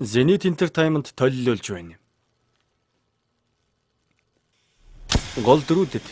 Zenith Entertainment төлөвлөж байна. Гол дөрүүдэд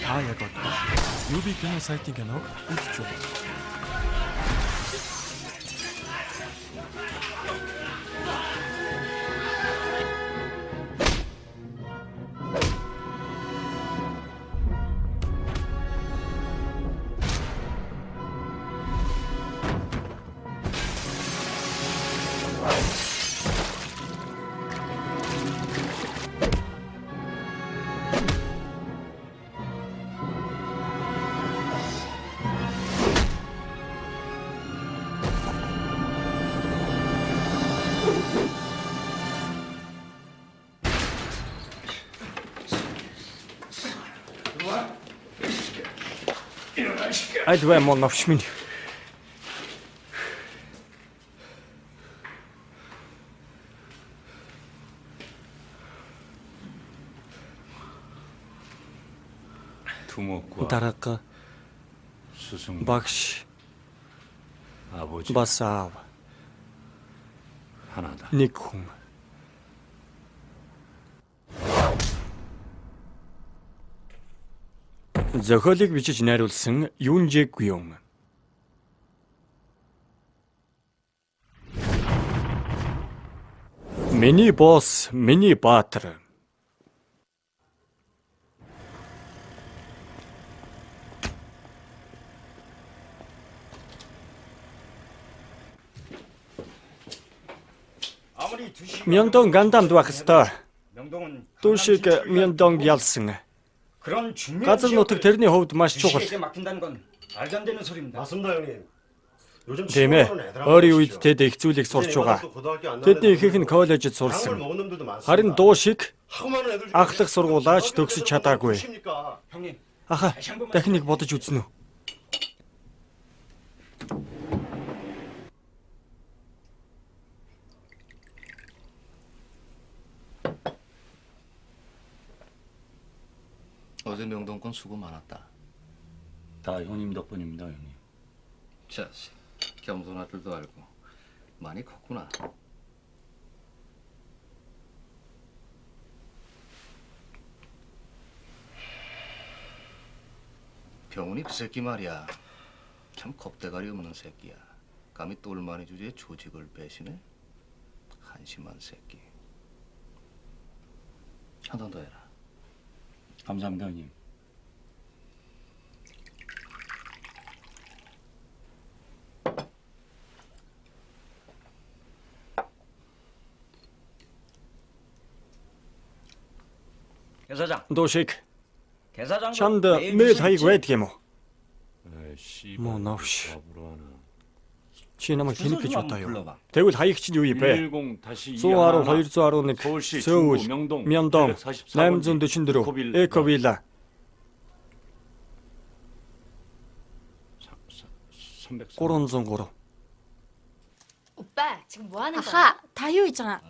Та яг одоо UB кино сайтын киног үзэж байна. альва мөн навч минь. 두목과 Дарга 스승 багш 아버지 бас аав 하나다. нэг хүн. Зохиолыг бичиж найруулсан Юнжэ Гюн. Миний босс, миний баатар. Мёндон гандамд байх ёстой. Дүүшиг Мёндонг ялсан. газар нутаг тэрний хувьд маш чухал. Тийм ээ. Өөрийн үед тэд их зүйлийг сурч байгаа. Тэдний ихэнх нь коллежид сурсан. Харин дуу шиг ахлах сургуулаач төгсөж чадаагүй. Аха, дахин нэг бодож үзнэ үү? 어제 명동권 수고 많았다. 다 형님 덕분입니다, 형님. 자식, 겸손할 줄도 알고 많이 컸구나. 병훈이 그 새끼 말이야. 참 겁대가리 없는 새끼야. 감히 똘마니 주제에 조직을 배신해? 한심한 새끼. 한 번 더 해라. 감사합니다, 형님. 대사장. Дүүшиг 대사장. чамд мэйл хаяг байдаг юм уу? 씨. 뭐 навш. 바보로 하나. Чи намайг тэнэг гэж 한번 бодоо юу? 불러봐. Тэгвэл хаягч нь юу юм бэ? 110 211 Сөүл Мёндон 844 Эковила 303. 오빠 지금 뭐 하는 거야? 아하, 다효 있잖아.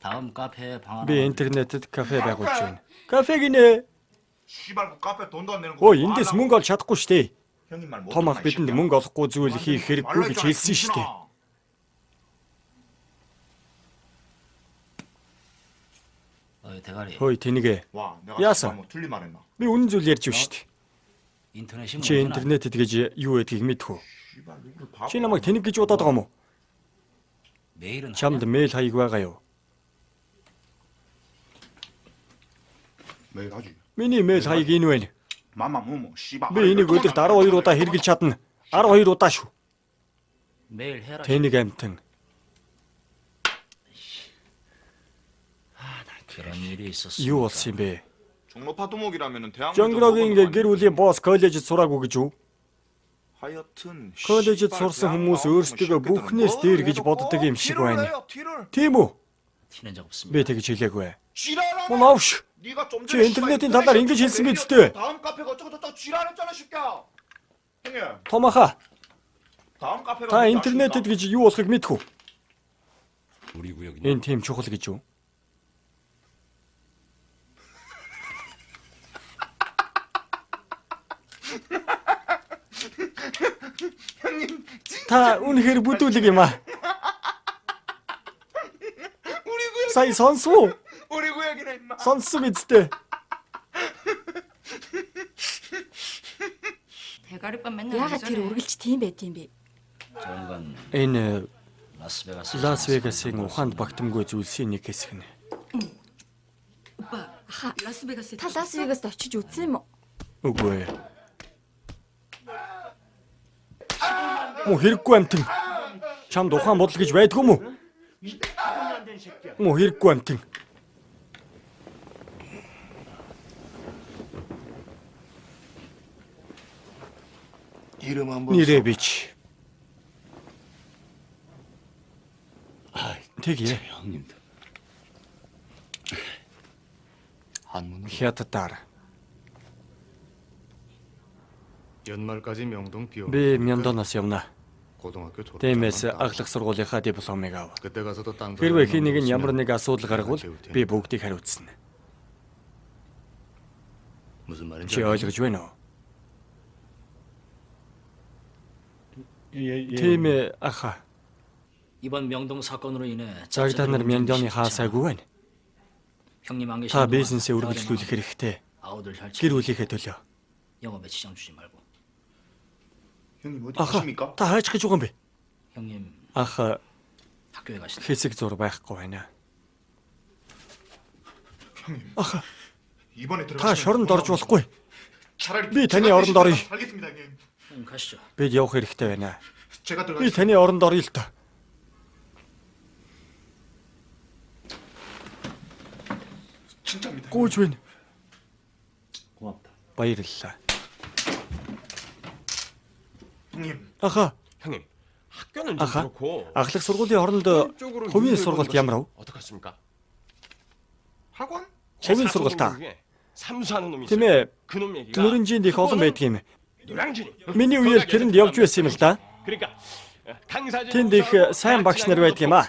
다음 카페에 방 하나. Би интернетэд кафе байгуулж байна. Кафе гинэ. 씨발 그 카페 돈도 안 내는 거. Өө эндээс мөнгө олж чадахгүй шүү дээ. 형님 말 못. Том ах бидэнд мөнгө олохгүй зүйл хийх хэрэггүй гэж хэлсэн шүү дээ. 대가리. Хөөе тэнийгээ. 와, 내가 야사. 뭐 틀린 말했나? Би үнэн зүйл ярьж байна шүү дээ. 인터넷이 Чи интернетэд гэж юу гэдгийг мэдхүү. 씨발 누굴 봐. Чи намайг тэнэг гэж удаад байгаа юм уу? 메일은 Чамд мэйл хаяг байгаа юу? 매일 하지. Миний мэйл хаяг энэ байна. 마마 뭐뭐 씨발. Би энийг өдөрт 12 удаа хэрэгжилж чадна. 12 удаа шүү. 메일 해라. Тэнэг амтан. 그런 일이 있었어. Юу болсон юм бэ? 종로파 두목이라면은 대학. Жонгрогийн гэр бүлийн босс коллежид сураагүй гэж юу? 하여튼 Коллежид сурсан хүмүүс өөрсдөө бүхнээс дээр гэж боддог юм шиг байна. Тийм үү? 티낸 적 없습니다. Би тэгж хэлээгүй. 지랄하네. Мөн авш. 네가 좀 지 인터넷인 달달 인기 실습 있을 때. 다음 카페가 어쩌고 저쩌고 지랄했잖아 쉽게야. 형님. Томаха. 다음 카페가 Та 뭔지 интернетэд 아십니까? гэж юу болохыг мэдхүү. 우리 구역이냐? Энэ тийм чухал гэж юу? Та үнэхээр бүдүүлэг юм аа. 우리 구역. Сая сонсов. 우리 구역이네 임마. Сонссон үсттэй. 대가리밥 맨날 Яагаад тэр үргэлж тийм байд юм бэ? 좋은 건 Энэ 라스베가스. Лас-Вегасын ухаанд багтамгүй зүйлсийн нэг хэсэг нэ. 오빠 라스베가스에 Та Лас-Вегаст очиж үзсэн юм уу? Үгүй ээ. Мөн хэрэггүй амтэн. Чамд ухаан бодол гэж байдгүй мүү? Мөн хэрэггүй амтэн. 이름 한번 Нэрээ бич. Тэгье. 형님도. 한문으로 Хятадаар. 연말까지 명동 비워. Би Мьондоноос явна. 고등학교 졸업. Тиймээс аглах сургуулийнхаа дипломыг ав. 그때 가서도 땅. Хэрвээ хий нэг нь ямар нэг асуудал гаргавал би бүгдийг хариуцна. 무슨 말인지. Чи ойлгож байна уу? Тийм ээ аха. 이번 명동 사건으로 인해 Цаг та нар Мьондоны хаасаагүй байна. 형님 안 계신 Та 동안 бизнесээ 대가리만 үргэлжлүүлэх хэрэгтэй. 아우들 잘 Гэр бүлийнхээ төлөө. 영업에 지장 주지 말고. 형님 어디 Аха. 가십니까? Та хайж гэж байгаа юм бэ? 형님 Ах 학교에 가시다. хэсэг зур байхгүй байна. 형님. Аха. 이번에 Та шоронд орж болохгүй. 차라리 비 제가 단위 어른 대신 다리. 살겠습니다 형님. 형님 가시죠. Бид явах хэрэгтэй байна. 제가 Би 들어가겠습니다. таны оронд орё л та. 진짜입니다. Гүйж байна. 고맙다. Баярлалаа. 형님. Аха. 형님, 학교는 좀 아하. 그렇고 Аглах сургуулийн оронд 쪽으로 хувийн 유도해 сургалт 보는 ямар вэ? 것이 어떻겠습니까? 학원? Хувийн сургалт та. 삼수하는 놈이 Тийм 있어요. ээ. 그놈 얘기가 Нүрэнжинд их олон байдаг юм. 노량진이. Миний үеэр тэрэнд явж байсан юм л да. 그러니까 강사진 Тэнд их сайн багш нар байдаг юм аа.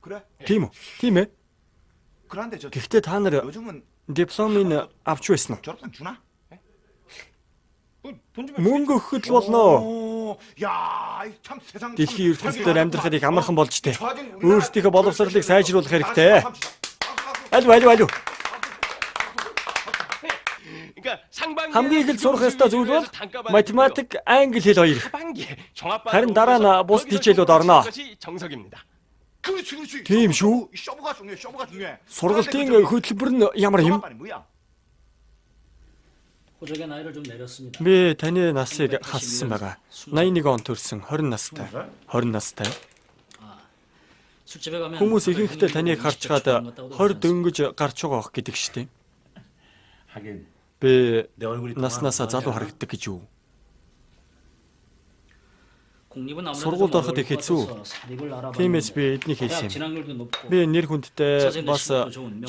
그래? Тийм үү? Тийм ээ. 그런데 저 Гэхдээ та нар 요즘은 дипломын авч байсан уу? 졸업생 주나? 돈 주면 Мөнгө өгөхөд л болноо. 오, 야, 참 세상. Дэлхийн ертөнцийн амьдрахад их амархан болж тээ. Өөрсдийнхөө боловсролыг сайжруулах хэрэгтэй. Аль. 그러니까 상반기 Хамгийн ихэл сурах ёстой зүйл бол математик, англи хэл хоёр. 하반기에 종합반 харин дараа нь бус хичээлүүд орно. 것이 정석입니다. 그렇지. Тийм шүү. 쇼부가 중요해. Сургалтын хөтөлбөр нь ямар юм? 종합반이 뭐야? 호적의 나이를 좀 내렸습니다. Би таны насыг хассан байгаа. 81 он төрсэн 20 настай. 20 настай. 술집에 가면 Хүмүүс ихэнхдээ таныг харж20대 чад 초반 같다고도 20 그러지 дөнгөж гарч байгаа бох гэдэг штеп. 하긴 Би 내 얼굴이 наснасаа 동안은 залуу 아니야. харагддаг гэж юу? 공립은 아무래도 сургуульд 좀 ороход 어려울 것 хэцүү. 같아서 사립을 알아봤는데 Тиймээс би эднийг 대학 хэлсэн юм. 진학률도 높고 Би нэр хүндтэй бас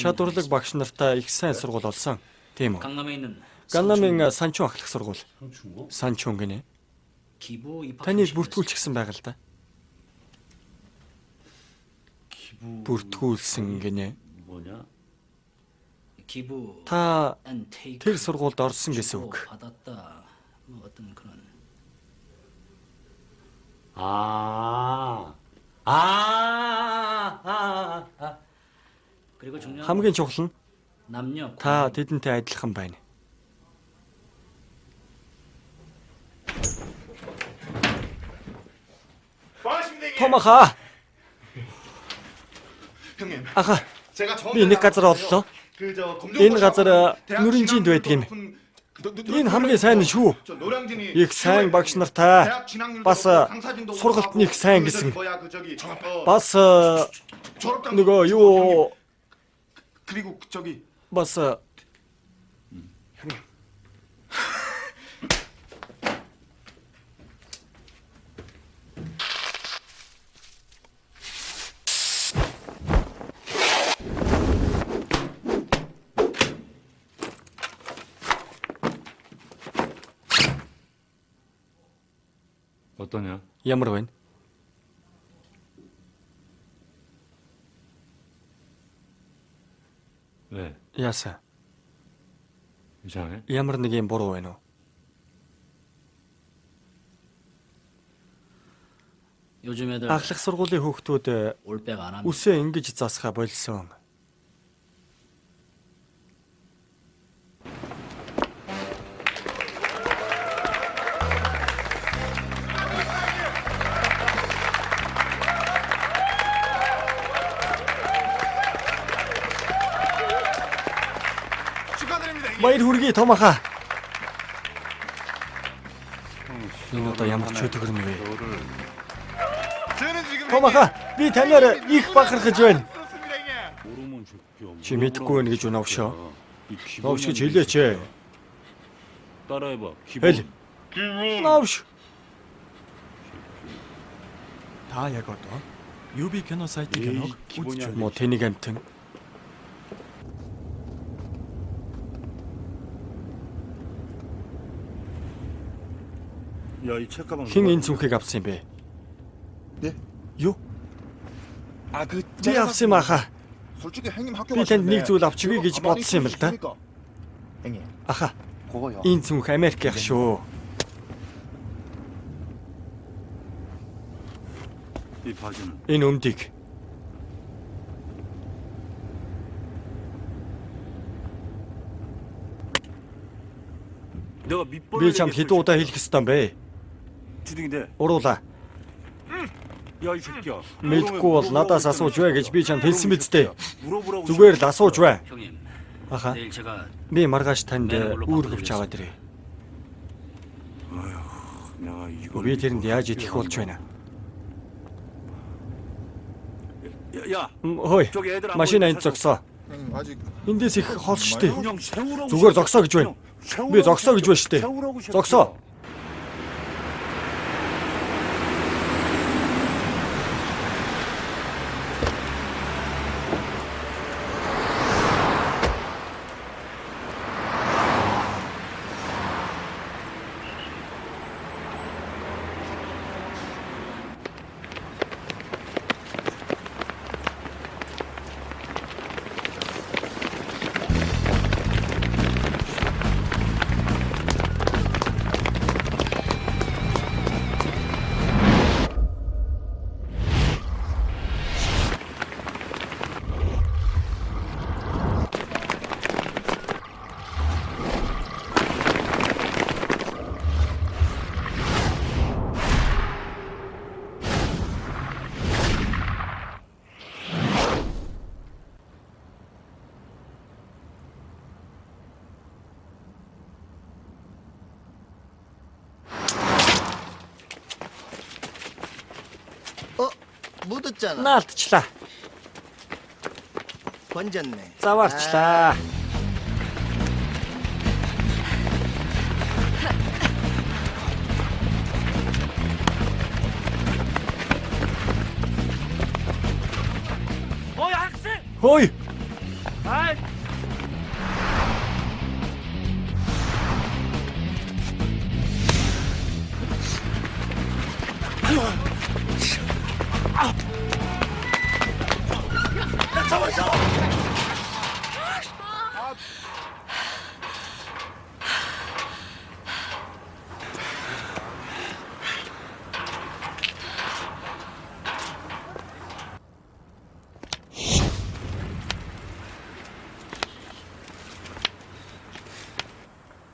чадварлаг багш нартай их сайн сургууль олсон. Тийм үү? 강남에 있는 Ганнамын Санчун ахлах сургууль. 상충고? Санчун гинэ. 기부 입학 Таныг 정시가 бүртгүүлчихсэн байгаа л да. 기부 Бүртгүүлсэн гинэ. 뭐냐? 기부 Та and take тэр сургуульд орсон гэсэн үг. 받았다. 뭐 어떤 그런 그리고 중요한 Хамгийн чухал нь 남녀 та 공동 тэдэнтэй адилхан байна. 반갑습니다, 형님. Томаха. 형님. Аха. 제가 처음 Би нэг газар оллоо. 그저 Энэ газар нүринжинд байдаг юм. Энэ хамгийн сайн нь шүү. Их сайн багш нартай бас сургалт нэг сайн гэсэн. Бас нөгөө юу 그리고 저기 бас 어떠냐? ямар байна? 왜? Яасан. 이상해? Ямар нэг юм буруу байна уу? 요즘 애들 Ахлах сургуулийн хүүхдүүд 올백 안 합니다. үсээ ингэж засгаа болсон. 축하드립니다, 형님. Баяр хүргэе Томаха. Энэ одоо ямар ч өдгөр нь вэ? 저는 지금 Томаха, би танаар их бахархаж байна. 그렇습니다, 형님. 모르면 좋게 없는 Чи мэдгүй байна гэж унавшаа. 이 기본이 Новш гэж 안 хэлээч. 돼. 따라해봐. 기본. Хэл. Новш. Та яг одоо UB кино сайтын киног 기본이 үзэж 안 байна. Мо тэнийг амтан. 야, 이 책가방 Хэн энэ цүнхийг авсан юм бэ? 네? Юу? 그 Би авсан юм аха. 솔직히 형님 학교 Би танд нэг зүйл авчиргүй гэж бодсон юм л да. 형님. Аха. 그거요. Энэ цүнх Америк ях шүү. 이 바지는 Энэ өмдийг 내가 밑벌 би чамд хэд удаа хэлэх ёстой юм бэ? 주둥이대. Уруулаа. 야, 이 새끼야. Мэдгүй бол надаас асууж бай гэж би чамд хэлсэн биз дээ. 물어보라고. Зүгээр л асууж бай. 형님, Аха. 내일 제가 Би маргааш танд үүр хөвч аваад ирээ. 내가 이걸 Би тэрэнд яаж итгэх болж байна? 야, Хөөе. 저기 애들 안 Машина 보이게 энд зогсоо. 형님 아직 Эндээс их хол штэ. 그냥 세우라고. зүгээр зогсоо гэж байна. 세우라고 Би зогсоо гэж байна штэ. 세우라고 새끼야. Зогсоо. 묻었잖아. Наалтчлаа. 번졌네. Заваарчлаа. Хөөе.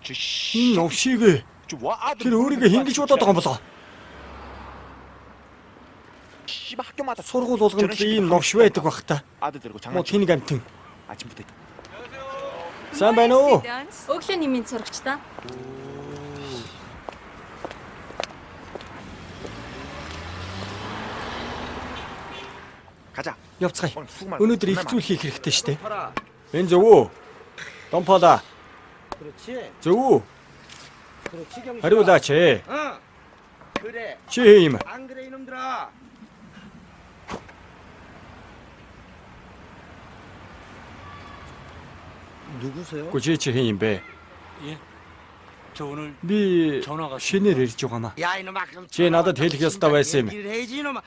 Энэ новшиг тэр өөрийгөө хин гэж бодоод байгаа юм болоо. Сургууль болгонд л ийм новш байдаг бах та. Мо тэнийг амтэн. Сайн байна уу? Өглөө нэмийн цорогч та. Явцгаая. Өнөөдөр их зүйл хийх хэрэгтэй шүү дээ. Энэ зөв үү? Домпола. Зөв үү? 하루다치. 치임. 안 그래 이놈들아. 누구세요? 고지치힘배. 예. 저 오늘 비 전화가 신을 ирж байгаа маа. 야 이놈아 그럼 Чи надад хэлэх ёстой байсан юм. 일을 해야지 이놈아.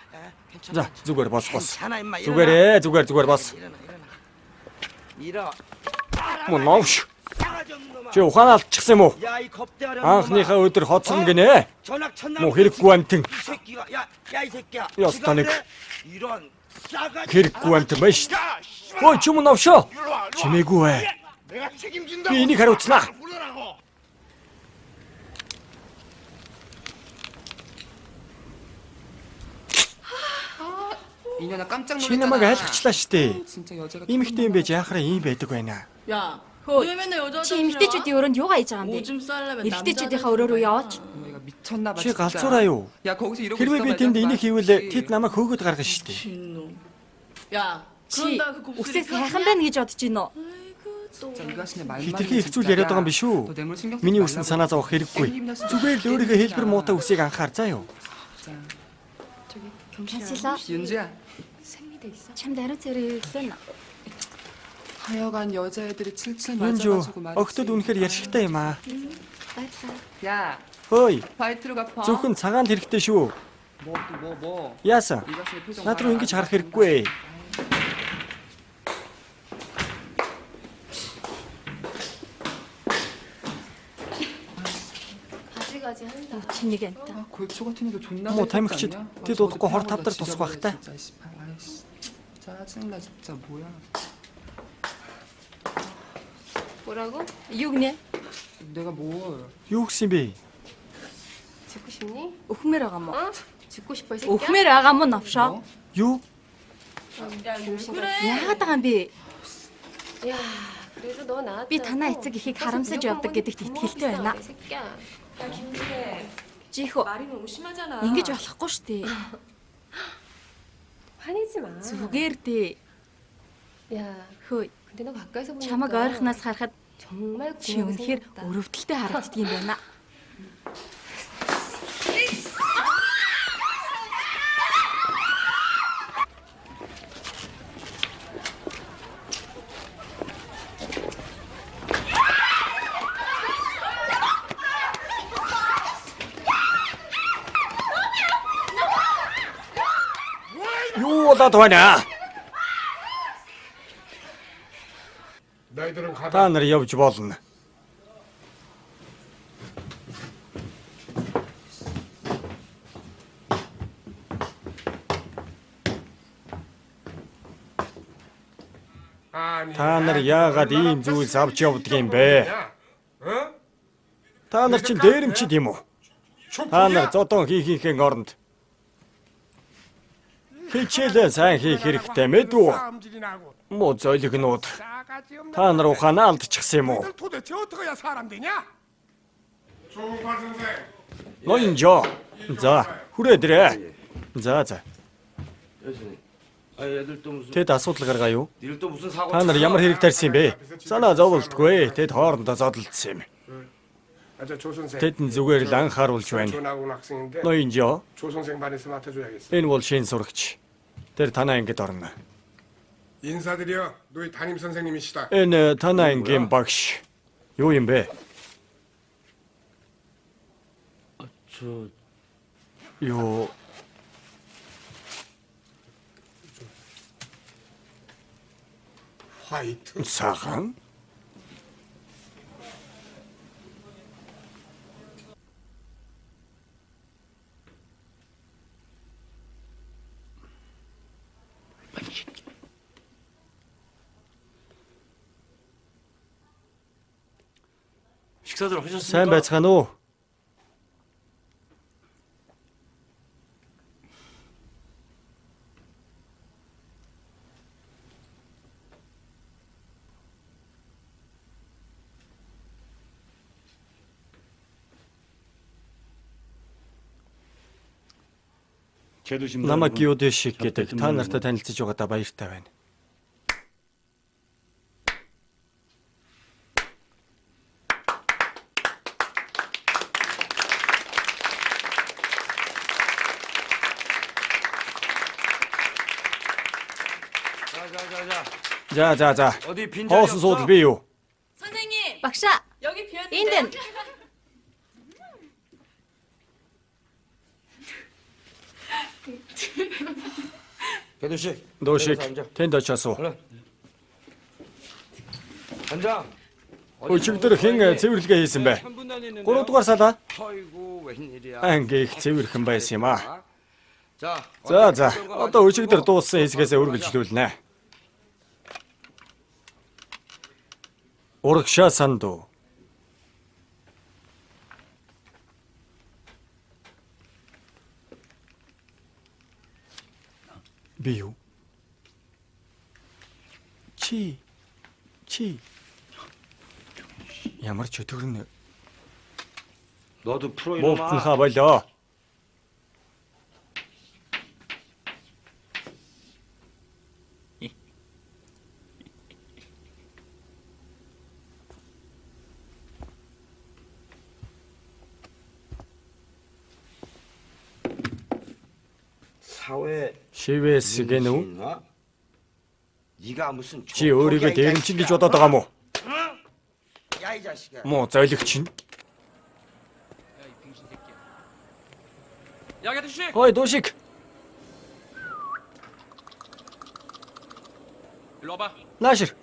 За зүгээр бос. 괜찮아 임마. Зүгээр бос. 일어. Мөн новш. 싸가지 없는 놈아. Чи ухаан алдчихсан юм уу? 야 이 겁대하려. Анхныхаа өдөр хоцсон гинэ. 전학 첫날. Мо хэрэггүй амтэн. 이 새끼가 야이 새끼야. 야, 지가 스타닉. 그래? 이런 싸가지. Хэрэггүй амтэн байж. Ой ч юм новшоо. Чимээгүй бай. 내가 책임진다. Би энийг хариуцлаа. 부르라고. 이년아 깜짝 Чи 놀랐잖아. намайг айлгчлаа штэ. 진짜 여자가 Иймэрхтэй юм байж яхаараа ийм байдаг байна. 야, Хөөе. 왜 맨날 여자 Чи эмэгтэйчүүдийн өрөөнд юугаа хийж байгаа юм бэ? 오줌 싸려면 Эрэгтэйчүүдийнхаа өрөө рүү яваач. 얘가 미쳤나 봐. Чи 진짜. галзуураа юу? 야 거기서 이러고 Хэрвээ би 있어 тэнд 말이야. энийг хийвэл 맞지? тэд намайг хөөгд гаргана штэ. 미친놈. 야, Чи 그런다 그 곱슬이 үсээ сайхан байна гэж бодож байна уу? 진짜 이거 하시네 말만. Хитрхи их зүйл яриад байгаа юм биш үү? 너 뇌물 신경 쓰지 Миний 말라고. үсэнд санаа зовох хэрэггүй. Зүгээр л өөрийнхөө хэлбэр муутай үсийг анхаар заа юу. Канцлаа. 윤주야. Чамд ариун царай хэлсэн. 하여간 여자애들이 칠칠 Юнжу 맞아가지고 말이지. огтуд үнэхээр ярьшигтай юм аа. Баярлалаа. 야 Хөөе, 파이트로 갚아. зөвхөн цагаанд хэрэгтэй шүү. 뭐. Яасан? 이 자식의 표정 Над руу 봐라. ингэж харах хэрэггүй. Чи нэг амтаа. 아, 골초 같은 애도 존나 뭐, 잘 타임크치 깎지 않냐? 뒤 어제 놓고 허리 어제 탑들 진짜 뒀을 것 같다. 진짜, 씨발. 아이씨. 짜증나 진짜 뭐야. 뭐라고? Юу гинэ? 내가 뭘. Юу гэсэн бэ? 죽고 싶니? Өхмөр байгаа мó. 어? 죽고 싶어 이 새끼야? Өхмөр байгаа мó новшоо. Юу? 야 그래. Яагаад байгаа юм бэ? 야 그래도 너 나왔잖아. Би танаа эцэг ихийг харамсаж явдаг гэдэгт итгэлтэй байна. 이 새끼야. 야 김주혜. Жихөө 말이 너무 심하잖아. ингэж болохгүй штэ. 화내지 마. Зүгээр дээ. 야 Хөөе. 근데 너 가까이서 보니까 Чамаг ойрхоноос харахад 정말 чи 고마워 үнэхээр 생겼다. өрөвдөлтэй харагддаг юм байна. Юу болоод байна? Та нар явж болно. Та нар яагаад ийм зүйлс авч явдаг юм бэ? Та нар чинь дээрэмчид юм уу? Та нар зодон хийхийнхээ оронд хичээлээ сайн хийх хэрэгтэй мэдвүү? Мо зойлогнууд. Та нар ухаанаа алдчихсан юм уу? 도대체 어떻게 해야 사람 되냐? Ноёнжо. За, хүрээдрээ. За. Тэд асуудал гаргаа юу? Та нар ямар хэрэг тарьсан юм бэ? Санаа зовлтгүй. Тэд хоорондоо зодолдсон юм. Тэд зүгээр л анхааруулж байна. Ноёнжо. Энэ бол шин сурагч. Тэр танаа ангид орно. 인사드려. 너희 담임 선생님이시다. Энэ танаа ангийн багш. Юу юм бэ? 저 Юу 화이트. цагаан? 식사들 Сайн 하셨습니까? байцгаана уу? Намайг Юд шиг гэдэг та нартай танилцж байгаадаа баяртай байна. За. 어디 빈 자리 Хоосон 없어? суудал би юу? 선생님 Багшаа. 여기 비었는데. Энд. 배도 씨. Дөөшиг 앉아. тэнд очиж асуу. 반장. Өчигдөр хэн цэвэрлэгээ хийсэн бэ? 3 дугаар салаа. 아이고 웬일이야. Ангих цэвэрхэн байсан юм аа. 자. За. Одоо өчигдөр дууссан хэсгээс үргэлжлүүлнэ. Урагшаа сандуу. Би юу? Чи. Ямар ч өтгөрн 너도 프로 буугтан 이놈아. хаа болоо. 사회 Шивээс гэнэ үү? 어? 네가 무슨 Чи өөрийгөө дээрэмчин гэж бодоод байгаа мó? 야이 자식아. Муу зойлогч нь. 야 아저씨. Хой дуушиг. 일로 와봐. Наашир.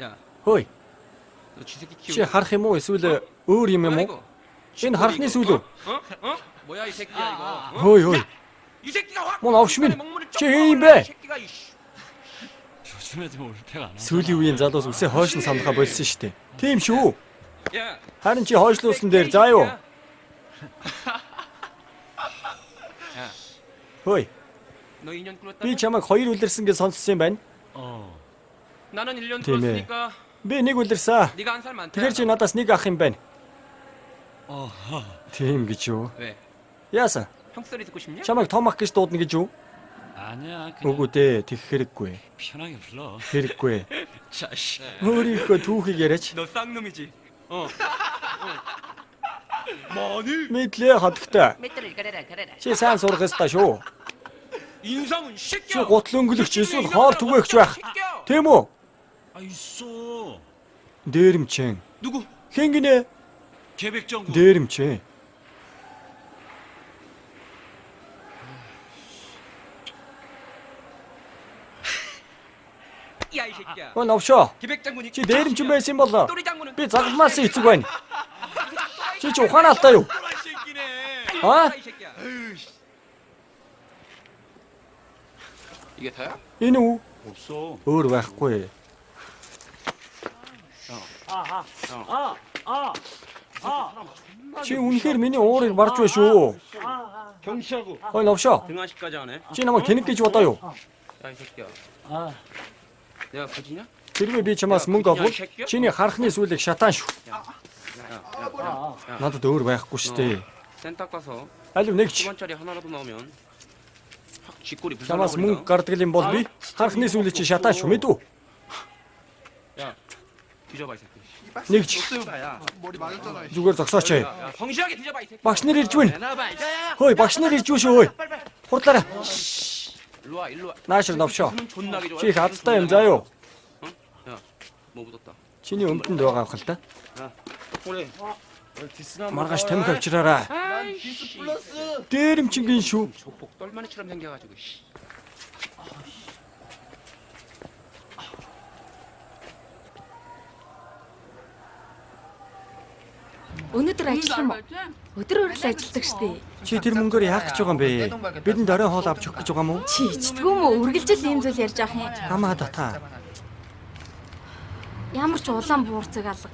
야, Хой. 너 쥐새끼 Чи 키우고. харах юм уу эсвэл өөр юм юм уу? 이거? Энэ харахны зүйл үү? 어? 뭐야 이 새끼야 이거? 어? Хой хой. 이 새끼가 확. Мөн авш минь. 먹물을 Чи 쩍 ийм 먹어라, бэ? 이 새끼가 이씨. 요즘에 좀 올패가 안 와. Сүүлийн үеийн залуус үсээ хойшин самдахаа болсон шүү дээ. Тийм шүү. 야. Харин чи хойшлуулсан дээр заа юу? Хөөе. 너 2년 끌었다. Би чамайг 2 үлдэрсэн гэж сонссон юм байна. 나는 1년 Тийм ээ. 끌었으니까 Би 1 үлдэрсэн. 네가 한 살 많다. Тэгэхээр чи надаас 1 ах юм байна. Тийм гэж юу? 왜? Яасан? 형 소리 듣고 싶냐? Чамайг том ах гэж дуудана гэж юу? 아니야. 그냥 Үгүй дээ, тэгэх хэрэггүй. 편하게 불러. Хэрэггүй. 자식. Өөрийнхөө түүхийг яриач. 너 쌍놈이지. Мэдлээ хатагтай. 맷돌을 가려라 가려라. Чи сайн сурах ёстой шүү. 인상은 Чи 새끼야. гутал өнгөлөгч эсвэл хоол түгээгч байх. 새끼야. Тийм үү? 아 있어. Дээрэмчин. 누구? Хэн гинэ? 계백정구. Дээрэмчин. 야 이 새끼야. Навшоо. 기백장군이. Чи дээрэмчин байсан юм болоо. 또리 장군은. Би загламаас эцэг байна. Чи ухаанаатай юу? 이 새끼네. 아? 이 새끼야. 이게 다야? Энэ үү? 없어. Өөр байхгүй. Чи үнэхээр миний уурыг барж байна шүү. 경시하고 Навшоо. 등하시까지 하네. Чи намайг тэнэг гэж бодоо юу? 야 이 새끼야. 내가 거지냐? Тэрвээ би чамаас мөнгө олвол чиний харахны сүлийг шатаан шүү. Надад өөр байхгүй шүү дээ. 센터 가서 Алив нэгч 10원짜리 하나라도 나오면 확 쥐꼬리 чамаас 불살라버린다. мөнгө гардаг юм бол би харахны сүлийг чи шатаан шүү мэдүү. 야 뒤져봐 이 새끼. Нэгч 머리 맞았잖아. зүгээр зогсооч. 야 성실하게 뒤져봐 이 새끼. Багш нар ирж байна. 내놔봐. 야야. Хөөе, багш нар ирж шүү өөе. Хурдлаарай. 일로 와 일로 와. Наашир навшоо. 눈 존나게 좋아. Чи их хацтай юм заа юу? 뭐 묻었다. Чиний өмдөнд байгаа хэл та. 그래. 디스나 Маргааш тамхи авчираарай. 난 디스 플러스. Дээрэмчингийн шүү. 족복 똘마니처럼 생겨가지고. 씨. Өнөөдөр ажиллах юм уу? Өдөр хүртэл ажилладаг штеп. Чи тэр мөнгөөр яах гэж байгаа юм бэ? Бидэнд орой хоол авч өгөх гэж байгаа юм уу? Чи ичдэггүй мө үргэлжил ийм зүйл ярьж авах юм. Хамаа дата. Ямар ч улаан буурцаг алга.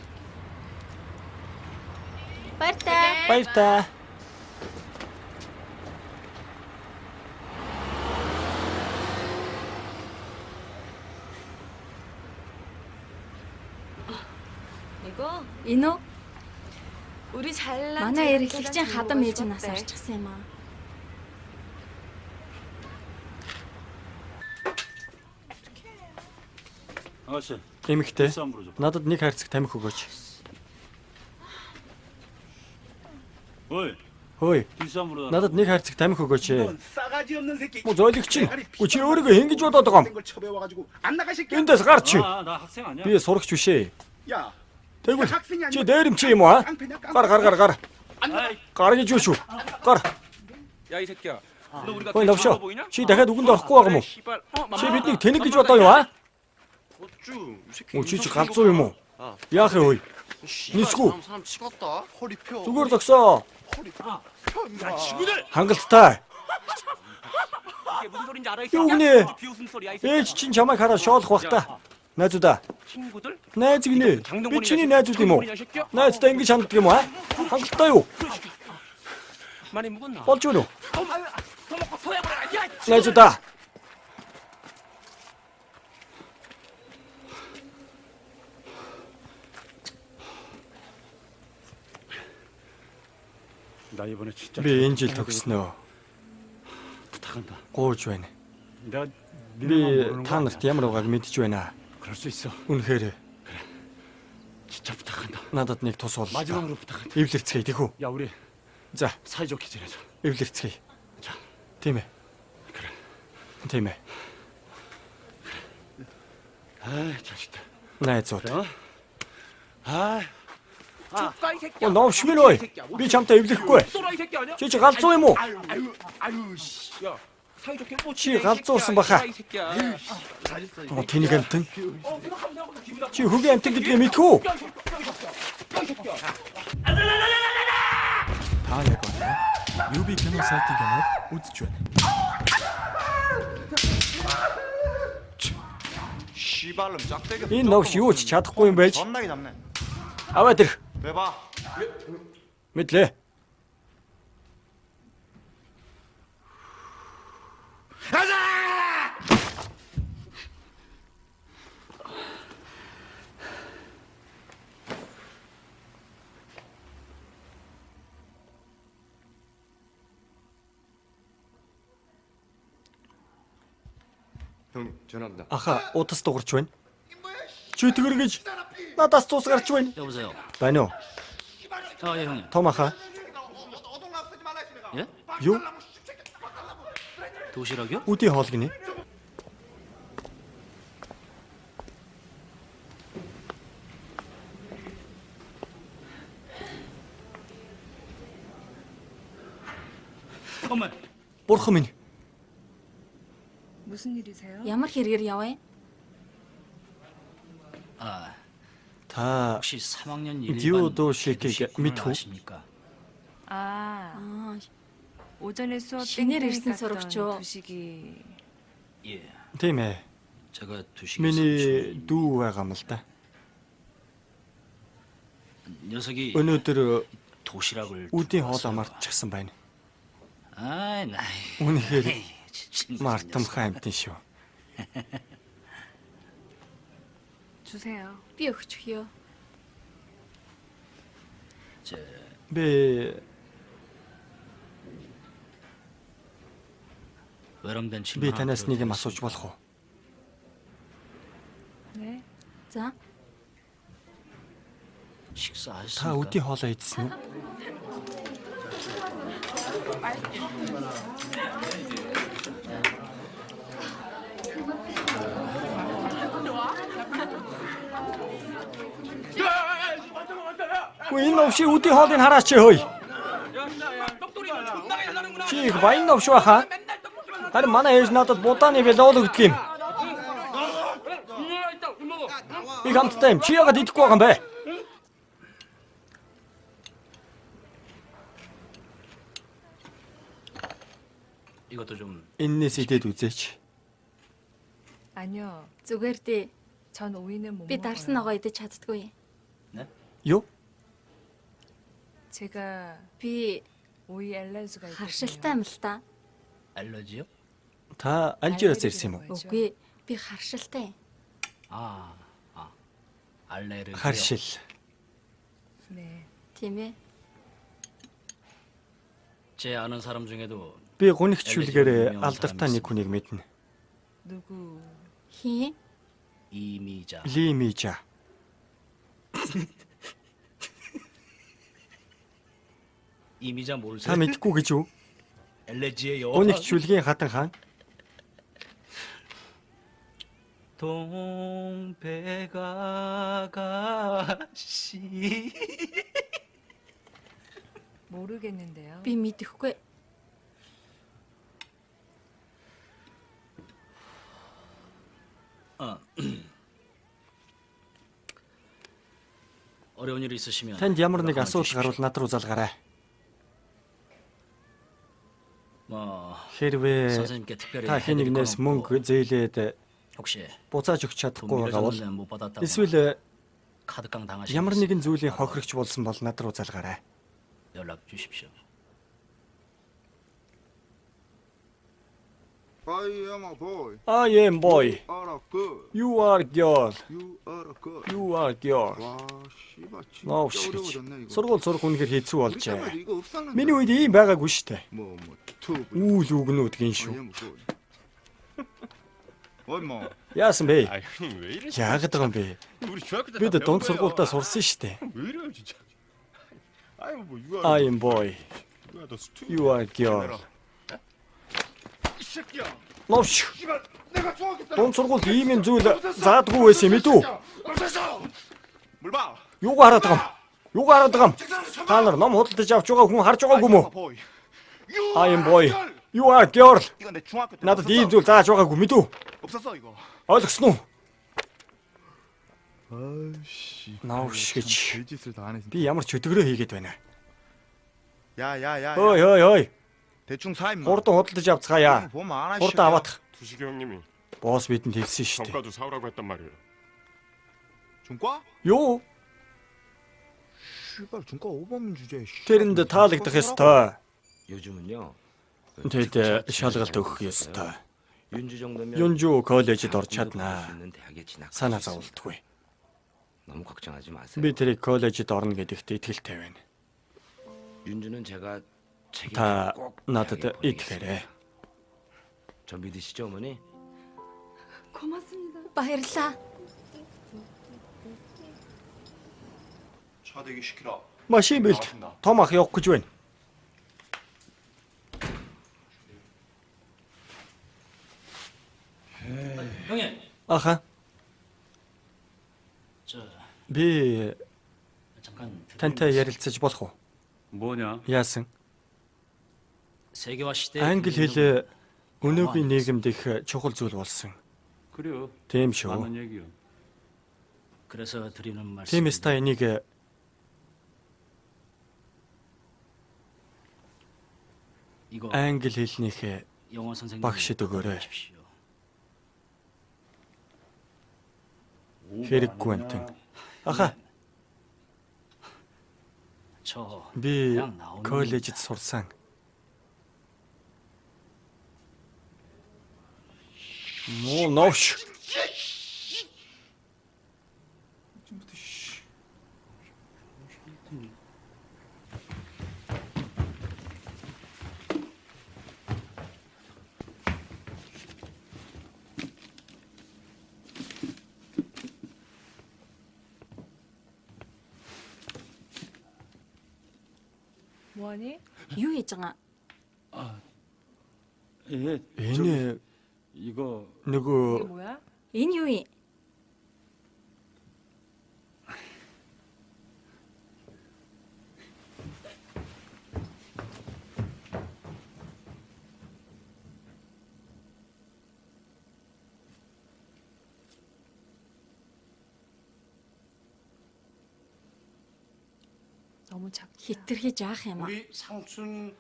Баяртай. Баяртай. Энэ үү? 우리 잘난 Манай эр хэлжин хадам ээж нас орчихсан юм аа. 아가씨, Эмэгтэй. 비싼 부르죠. Надад нэг хайрцаг тамхи өгөөч. 어이, Хөөе. 비싼 부르다. Надад нэг хайрцаг тамхи өгөөч. 싸가지 없는 새끼. Мо зойлогч нь. Үгүй чи өөрийгөө хэнгэж бодоод байгаа юм. 걸 쳐배워가지고 안 나가 새끼야. Эндээс гарч. 나 학생 아니야? Би сурагч биш ээ. 야, Тэгвэл чи дээрэмч юм уу? Гар. 아이, Гар гэж юу шүү? Гар. 야, 이 새끼야. 너 우리가 Хөөе 돈 навшаа. 보이냐? Чи дахиад үгэнд орохгүй байгаа юм уу? 씨발. Чи биднийг тэнэг гэж бодоо юу аа? Чи галзуу юм уу? Яах вэ хөөе? Нисгүү. Зүгээр зогсоо. Хангалттай. 이게 무슨 소린지 알아? 이 юу 새끼야? гинэ? 비웃음 소리야, 이 새끼야. Ээж чинь чамайг хараад шоолох бах та. Найзуудаа. 친구들? Найз гинэ. Би чиний найзууд юм уу? Найзтай ингэж ханддаг юм аа? Хангалттай юу? 많이 묵었나? Болж юу? 더 먹고 토해버려. 야, Найзуудаа. 나 이번에 진짜 Би энэ жил төгснөө. 부탁한다. Гууж байна. 내가 Би та нарт ямар байгааг мэдж байна. 그럴 수 있어. Үнэхээр 진짜 부탁한다. надад нэг тус бол. 마지막으로 부탁한다. Эвлэрцгээе тэхүү. 야, 우리 За, 사이좋게 지내자. эвлэрцгээе. 자, Тийм ээ. 그래. Тийм ээ. 아이, 자식들. Найзууд. 그래? 아, 아, 이 새끼야. Новш минь ой. Би чамтай эвлэрэхгүй. 쏘라 이 새끼 아니야? Чи галзуу юм уу? 아유, 씨. 야, 사이좋게 뭐 Чи галзуурсан баха. 이 새끼야. Тэнийг амтан. Чи хөгийн амтан гэдгийг мэдхүү? Та яг оноо UB кино сайтын киног үзэж байна. 씨발놈 짝대기. Энэ новш юу ч чадахгүй юм байж. 존나게 잡네. Аваа тэр. 왜 봐? Мэдлээ. 형님 전화합니다. Аха, утас дугарч байна. Чи тэгэргэж надаас цус гарч байна. 여보세요. Байна уу? 아, 예, 형님. Том аха. 예? Юу? 도시락이요? Үдий хоол гинэ. 엄마. Бурхан минь. 무슨 일이세요? Ямар хэрэгээр яваа юм? 아, Та 혹시 3학년 Гюдо Шикийг мэдхүү? 아십니까? Аа, 오전에 수업 신일 일신 서럽죠. 두식이 예. Тийм ээ. 제가 두식이 Миний дүү байгаа юм л да. 녀석이 Өнөөдөр 도시락을 үдийн хоолоо мартчихсан байна. 아, 나이. Үнэхээр 친구 мартамхай амтэн шүү. 주세요. би өгч өгье. 제 Би 외람된 친구 би 하나 танаас нэг юм 드려드리겠습니다. асууж болох уу? 네. За, 식사하셨습니까? Та үдийн хоолоо идсэн үү? Үгүй энэ новш үдийн хоолыг хараач хөөе. Чи их баян новш баха. Харин манай ээж надад будааны бэлоол өгдөг юм. Би хамттай юм. Чи яагаад идэхгүй байгаа юм бэ? 이것도 좀 Эннээс идээд үзээч. 아니요. зүгээр дээ. 전 오이는 못 Би дарсан 먹어요. ногоо идэж чаддгүй. Юу? 제가 Би 오이 알레르기가 харшилтай 있거든요. юм л та. 알러지요? Та Алжираас ирсэн юм уу? Үгүй. Би харшилтай. 아, 알레르기. Харшил. 네. Тийм ээ. 제 아는 사람 중에도 Би гунигчүүлгээр алдартай нэг хүнийг мэднэ. 누구? Хин? 이미자. Лимижа. 이미자 Та 모르세요? мэдгүй гэж юу? 알레르지예요. Гунигчүүлгийн хатан хаан. 동백아가씨. 모르겠는데요. Би мэдэхгүй. 어려운 일이 있으시면 Танд ямар нэг 연락 한번 асуудал 주십시오. гарвал над руу залгаарай. 뭐 Хэрвээ 선생님께 특별히 та 해드릴 건 хэнигнээс 없고, мөнгө зээлээд 혹시 буцааж өгч 돈 чадахгүй байгаа бол 빌려줬는데 못 받았다고 эсвэл 카드깡 당하시면 ямар нэгэн зүйлийн хохирогч болсон бол над руу залгаарай. 연락 주십시오. I am a boy. I am boy. are a girl. You are girl. You are a girl. You are girl. 와, 씨발 진짜 너우 씨. 어려워졌네 이거. Сургууль сурах үнэхээр хэцүү 우리 때마다 болжээ. 이거 없었는데. Миний үед ийм байгаагүй штэ. 뭐 투브. Үүл үгнүүд гин I шүү. am good. 어이 뭐. Яасан бэ? 아 형님 왜 이래? Яагаад байгаа юм бэ? 우리 중학교 때 Бид 다 дунд 배운 сургуультаа 거예요. сурсан штэ. 왜 이래요 진짜? 아유 뭐 I am boy. 이거야 너 스튜. You are girl. 이 새끼야. Ловш. 씨발 내가 중학교 때. Дунд сургуульд ийм юм зүйл заадгүй байсан юм үү? 없었어. 물 봐. Юуг хараад байгаа юм? Юуг хараад байгаа юм? Та нар ном худалдаж авч байгаа хүн харж байгаагүй мүү? boy. I am boy. You are girl. 이거 내 중학교 때. Надад ийм зүйл зааж байгаагүй мэдүү? 없었어 이거. Ойлгосноо? 아이씨. Наавш гэж. 짓을 다 하네. Би ямар ч өдгөрөө хийгээд байна. 야야야. Ой ой ой. 대충 사 임마. Хурдан худалдаж авцгаая. 보면 안 하시냐. Хурдан аваадах. 두식이 형님이 Босс бидэнд хэлсэн шүү дээ. 정가도 사오라고 했단 말이에요. 중과? Юу? 씨발 중과 오범인 주제. Тэрэнд таалагдах ёстой. 요즘은요. Тэд шалгалт өгөх ёстой. 윤주 정도면 Юнжу коллежид орж чаднаа. 있는 대학에 진학. Санаа зовлтгүй. 너무 걱정하지 마세요. Би тэрийг коллежид орно гэдэгт итгэлтэй байна. 윤주는 제가 Та 책임지고 꼭 надад 대학에 итгээрэй. 보내겠습니다. 저 믿으시죠 어머니? 고맙습니다. баярлаа. 차 대기 시키라. Машин бэлд. Том ах явах гэж байна. 형님, Аха. 저 Би 잠깐 тантай ярилцаж болох уу? 뭐냐? Яасан? 세계화 시대 Англи хэл өнөөгийн нийгэмд их чухал зүйл болсон. 그래요. Тийм шүү. 맞는 얘기요. 그래서 드리는 말씀. Тиймээс та энийг 이거 англи хэлнийхээ 영어 선생님 багшид өгөөрэй. 주십시오. хэрэггүй амтан. Аха. 저 Би 그냥 나오는 коллежид сурсан. Муу новш. 뭐하니? Юу хийж байгаа? 예. Энэ 이거 이게 нөгөө 뭐야? Энэ юу юм? 너무 작. Хитрхи жаах юм аа. 우리 상춘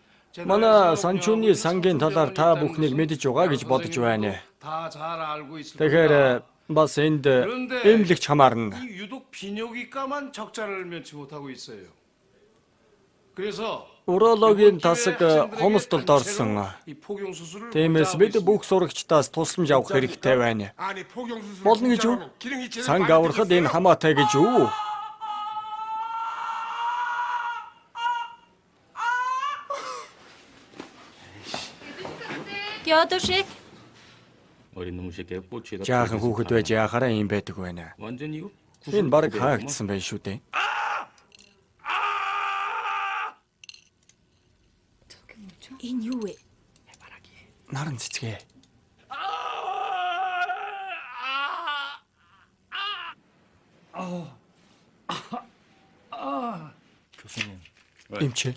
манай санчууны сангийн талаар та бүхнийг мэдж байгаа гэж бодож байна. 다잘 알고 있을 Тэгэхээр бас энд 그런데 эмнэлэгч хамаарна. 이 유독 비뇨기과만 적자를 면치 못하고 있어요. 그래서 Урологийн тасаг хомсдолд орсон. 이 포경 수술을 Тиймээс бид бүх сурагчдаас тусламж авах хэрэгтэй байна. 아니 포경 수술 Болно гэж үү? 기능이 제일 Санг 많이 аврахад энэ хамаатай гэж үү? Гёдушик. 어린 놈의 새끼가 꼬치에다 Жаахан хүүхэд байж яхаараа юм байдаг байна. 완전 이거 Энэ баг хаагдсан байх шүү дээ. Энэ юу вэ? Наран цэцгээ. 교수님 Эмчээ.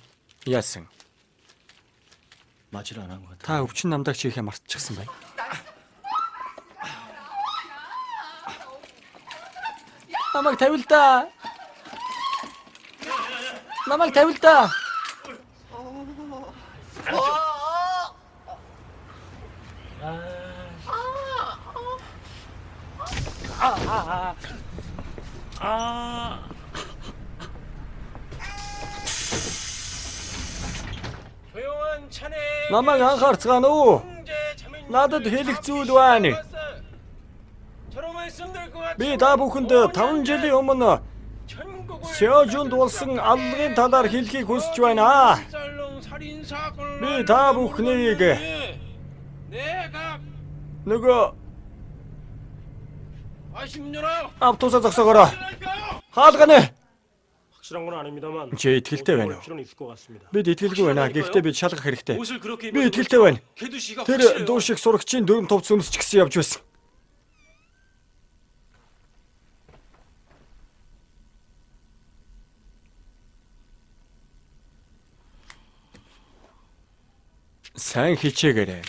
Яасан? 맞지를 않은 것 같아요. Та өвчин намдаг чихээ мартчихсан бай. Намайг тавил та. Намайг тавил та. Намайг анхаарцгаана уу? Надад хэлэх зүйл байна. Би та бүхэнд 5 жилийн өмнө Сёжунд болсон аллагын талаар хэлхийг хүсэж байна. Би та бүхнийг нөгөө автобусаа зогсоогоорой. Хаалгана. 확실한 건 아닙니다만 Чи итгэлтэй байна уу? 필요는 있을 것 같습니다. Бид итгэлгүй байна. Гэхдээ бид шалгах хэрэгтэй. 옷을 그렇게 Би итгэлтэй байна. 개두 씨가 Тэр дуу шиг сурагчийн дөрөв товц өмсч гисэн явж байсан. Сайн хичээгээрэй.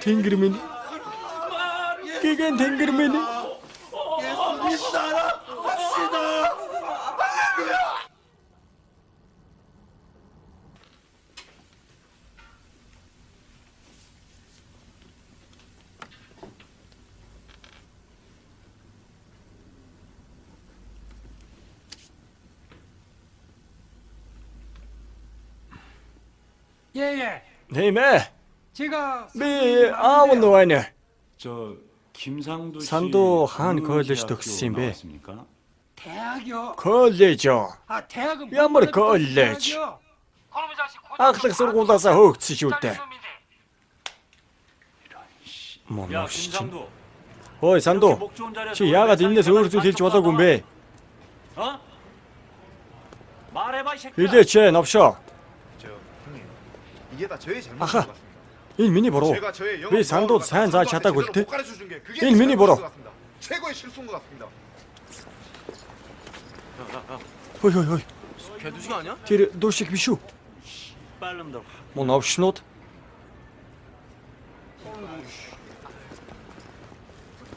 Тэнгэр минь. Гэгэн тэнгэр минь. 예예. Нэмэ. 제가 Би аав нь байна. 저 김상도 씨 산도 한 어느 коллеж 대학교 төгссөн юм бэ? 나왔습니까? 대학이요. Коллеж ёо. 아 대학은 Ямар 못 коллеж? 대학이요. Анхлах сургуулиасаа хөөгдсөн шүү дээ. Мөн 야 ш. 김상도 Ой, Санду. 목 좋은 자리에서 Чи яагаад энэс өөр зүйл хэлж болоогүй юм бэ? 어? 말해봐 이 새끼야. Хэлээч новшоо. 형님 이게 다 저의 잘못인 아하. 것 같습니다. Энэ миний буруу. 제가 저의 영어 Би Сандууд сайн зааж чадаагүй л дээ. 못 가르쳐 준게 그게 Энэ миний буруу. 잘못인 것 같습니다. 최고의 실수인 것 같습니다. Хөөе хөөе хөөе. 개두식 아니야? Тэр дуу шиг биш үү? 빨름들. Мөн новшнууд.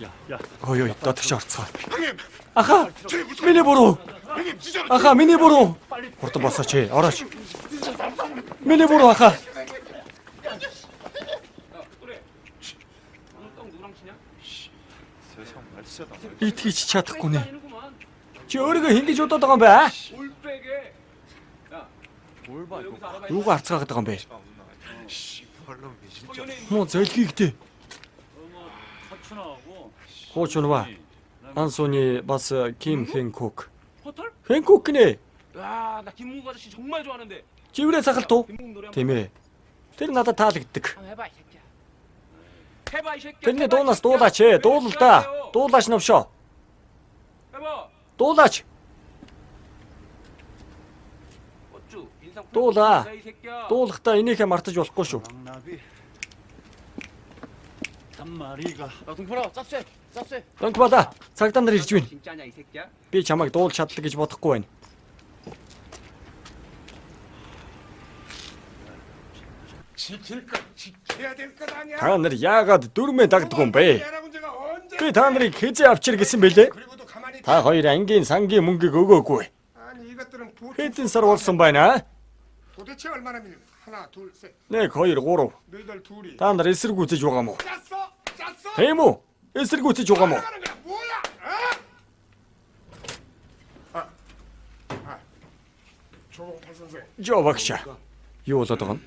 야. Ой ой, дотогш орцгоо. 형님 Аха. 저희 무슨 Миний буруу. 형님 진짜로 Аха, миний буруу. Хурдан босооч ээ. Орооч. Миний буруу аха. 세상 말 진짜 다 Итгэж чадахгүй нэ. Чи өөрийгөө хин гэж бодоод байгаа юм бэ? 뭘봐 이거 Юугаар арцгаагаад байгаа юм бэ? 씨발놈이 진짜 Муу зөлгийгдээ. 서춘하고 Хуучин ба. Ансууны бас Ким Хэнкук. 호텔? Хэнкук нэ. 야, 나 김문구 아저씨 정말 좋아하는데. Живрээ сахалт уу? 김문구 노래 Тийм ээ. Тэр надад таалагддаг. 한번 해봐 이 새끼야. 해봐 이 새끼야. Тэрний дуунаас дуулаач ээ. Дуулал та. Дуулаач новшоо. 해봐. Дуулаач. 어쭈 인상 Дуулаа. 이 새끼야. Дуулахдаа энийхээ мартаж болохгүй шүү. 나비 단마리가. 야 동포라 짭새 짭새 Донкбада. Цагдаа нар ирж байна. 진짜냐 이 새끼야? Би чамайг дуулж чаддаг гэж бодохгүй байна. 지킬 거 지켜야 될 것 아니야? Та нар яагаад дүрмээ дагддаг юм бэ? 얘라고 제가 언제 Би та нарыг хэзээ авчир гэсэн бэлээ? 그리고도 가만히 Та хоёр ангийн сангийн мөнгийг өгөөгүй. 아니 이것들은 Хэдэн сар болсон байна? 도대체 얼마나 밀 하나 둘셋 1 2 3. 너희들 둘이 Та нар эсэргүүцэж байгаа мó? 짰어? Тийм үү? Эсэргүүцэж байгаа мó? 하는 거야 뭐야? 조봉팔 선생 Жоо багш. Юу болоод байгаа юм?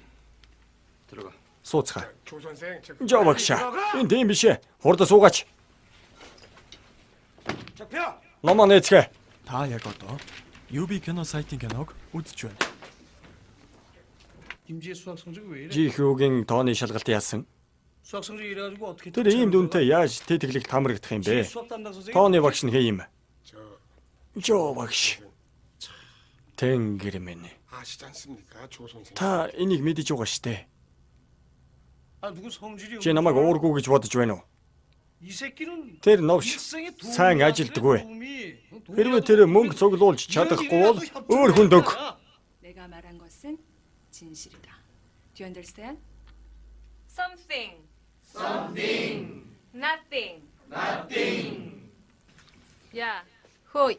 들어가. Сууцгаа. 조 선생 저 Жоо багш. Энэ тийм биш ээ. Хурд суугаач. 잡혀. Номоо нээцгээ. Та яг одоо UB кино сайтын киног үзэж байна. 김지혜 수학 성적이 왜 이래? Жихүүгийн тооны шалгалт яасан? 수학 성적이 이래가지고 어떻게? Тэр ийм дүнтэй яаж тэтгэлэгт хамрагдах юм бэ? 수학 담당 선생님. Тооны багш нь хээ юм. 저 Жоо багш. Тэнгэр минь. 아시지 않습니까 조 선생 Та энийг мэдэж байгаа штэ. 아 누구 성질이? Чи намайг уургүй гэж бодож байна уу? 이 새끼는 Тэр новш 일생에 도움이 сайн 안 ажилдаггүй. 돼, 도움이. Хэрвээ тэр мөнгө цуглуулж чадахгүй бол өөр хүнд өг. 내가 말한 것은 진실이다. Do you understand? something. nothing. 야, 호이.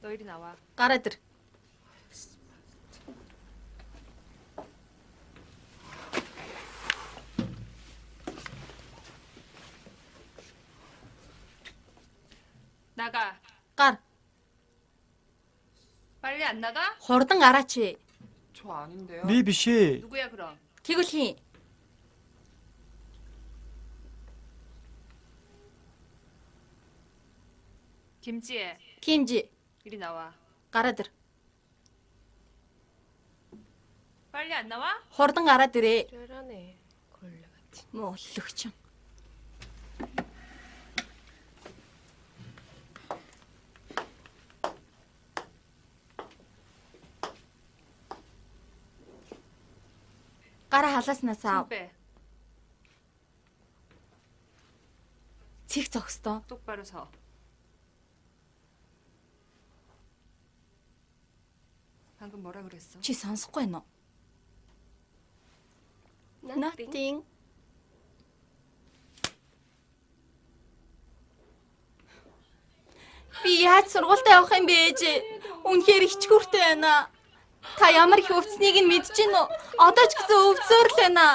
너 이리 나와. 가라들. 나가. 가. 빨리 안 나가? хордон гараач. 저 아닌데요. Би биш ээ. 누구야 그럼? Тэгвэл хин. 김지혜. Кимжи. 이리 나와. 가라들. 빨리 안 나와? хордон гараад ирээ. 쩌라네. 걸레같이. Мөөлөгч. Гараа халааснаас 손 аав. 빼. Цэг зогсдоо. 똑바로 서. 방금 뭐라 그랬어? Чи сонсохгүй нөө? Nothing. Би яаж сургуультай явах юм бэ ээж? Үнэхээр ичгүүртэй байна. Та ямар их өвцнийг нь мэдэж гин үү? Одоо ч гэсэн өвцөөр л байна.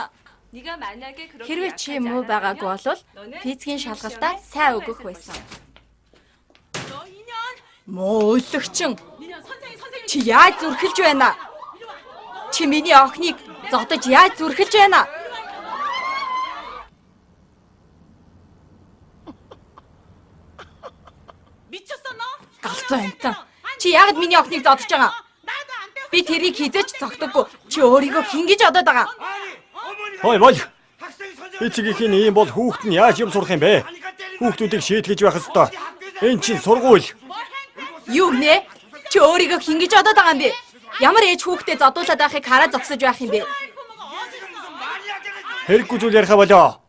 네가 만약에 그렇게 Хэрвээ 약하지 чи муу байгаагүй 않았다면 бол 너는 физикийн 시험 шалгалтаа 시험에 сайн 통과할 өгөх 수가 байсан. 있어. 너 2년 Муу өлөгчин. 2년 선생님 Чи яаж зүрхэлж байна? Чи миний охиныг зодож яаж зүрхэлж байна? 미쳤어 너? Галзуу амтан. Чи яагаад миний охиныг зодож байгаа? Би тэрийг хизээч зогтдоггүй. Чи өөрийгөө хин гэж одоод байгаа. Хой бол. Би цэгийн ийм бол хүүхэд нь яаж юм сурах юм бэ? Хүүхдүүдийг шийтгэж байх ёстой. Энэ чинь сургууль. Юу гинэ? Чи өөрийгөө хин гэж одоод байгаа юм бэ? Ямар ээж хүүхдээ зодуулаад байхыг хараа зогсож байх юм бэ? Хэрэггүй зүйл яриха болоо.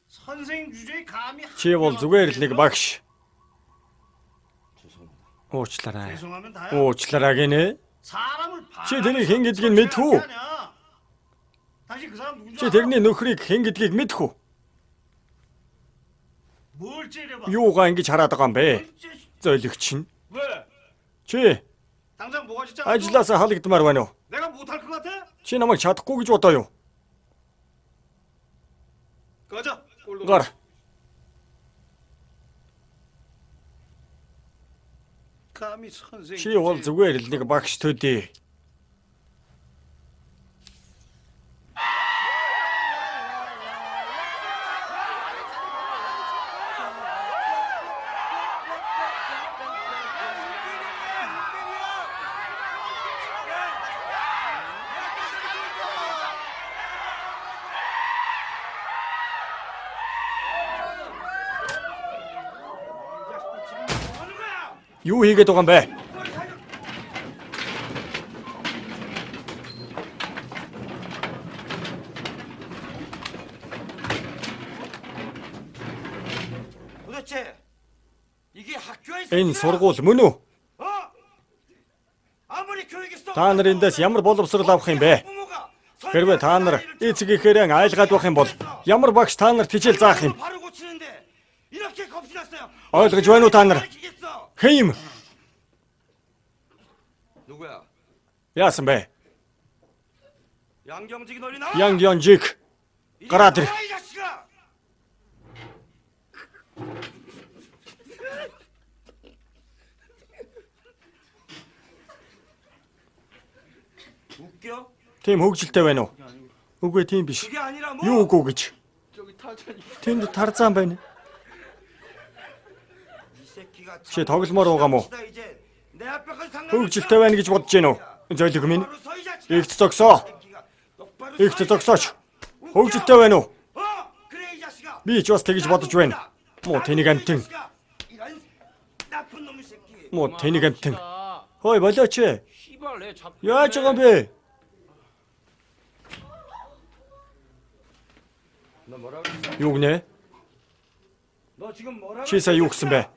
선생님 주제에 감히 Чи бол зүгээр л нэг багш. Уучлаарай. 죄송하면 다야. Уучлаарай гинэ. 사람을 Чи тэрийг хэн гэдгийг нь мэдв үү? 당신 그 사람 누군지 Чи тэрний нөхрийг хэн гэдгийг мэдв үү? 뭘 째려봐. Юугаа ингэж хараад байгаа юм бэ? Зөөлөгч нь. 왜? Чи 당장 뭐가 진짜 ажлаасаа халагдмаар байна уу? 내가 못할 것 같아? Чи намайг чадахгүй гэж бодоо юу? 꺼져. 꼴도 Гар. 감히 선생님. Чи бол зүгээр л нэг багш төдий. Юу хийгээд байгаа юм бэ? 도대체 이게 학교에서 Энэ сургууль мөн үү? 아무리 교육있어 Та нар эндээс ямар боловсрол авах юм бэ? Хэрвээ та нар эцгийнхээрээ айлгаад байх юм бол ямар багш та нарт хичээл заах юм? 바로 고치는데 이렇게 겁신났어요. Ойлгож байна уу та нар? Хэн юм? 누구야? Яасан бэ? 양경직이 너리 나와? Ян Гёнжик гараад ир. 이 자식아! 웃겨? Тийм хөвгөлтэй байна уу? Үгүй тийм биш. 그게 아니라 뭐? Юу үгүй гэж. 저기 타잔이 Тэнд тарзан байна. 이 새끼가 Чи тогломоор байгаа мó? 이제 내 앞에까지 상관없어. Хөвгөлтэй байна гэж бодож байна уу? Зөөлөг минь. 바로 서, 이 자식아. Игт зогсоо. 새끼가 똑바로 Игт 서, 이 зогсооч. 자식아. Хөвгөлтэй байна уу? 그래 이 자식아. Би ч бас тэгж бодож байна. Муу тэнийг амтэн. 이런 나쁜 놈의 새끼. Муу тэнийг амтэн. Хой болооч. 씨발 내 잡. Яаж байгаа юм бэ? 너 뭐라고? 했어? Юу гинэ? 너 지금 뭐라고? Чи сая юу гэсэн бэ?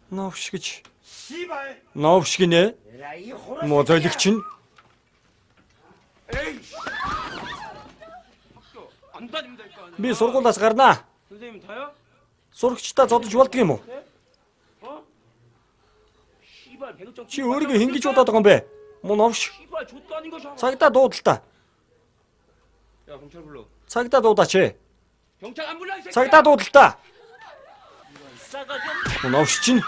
Новш гэж. 씨발. Новш гинэ? 야, 이 호라. Муу зөөлөгч нь. 에이. 학교 안 다닙니다 이거 아니야. Би сургуулиас гарнаа. 선생님 다요? Сурагчдаа зодож болдго юм уу? 어? 씨발 배급장. Чи өөрийгөө хэн гэж бодоод байгаа юм бэ? Муу новш. 씨발 좆도 아닌 거 잖아. Цагдаа дуудал та. 야 경찰 불러. Цагдаа дуудаач. 경찰 안 불러 이 새끼야. Цагдаа дуудал та. 싸가지 Муу новш чинь.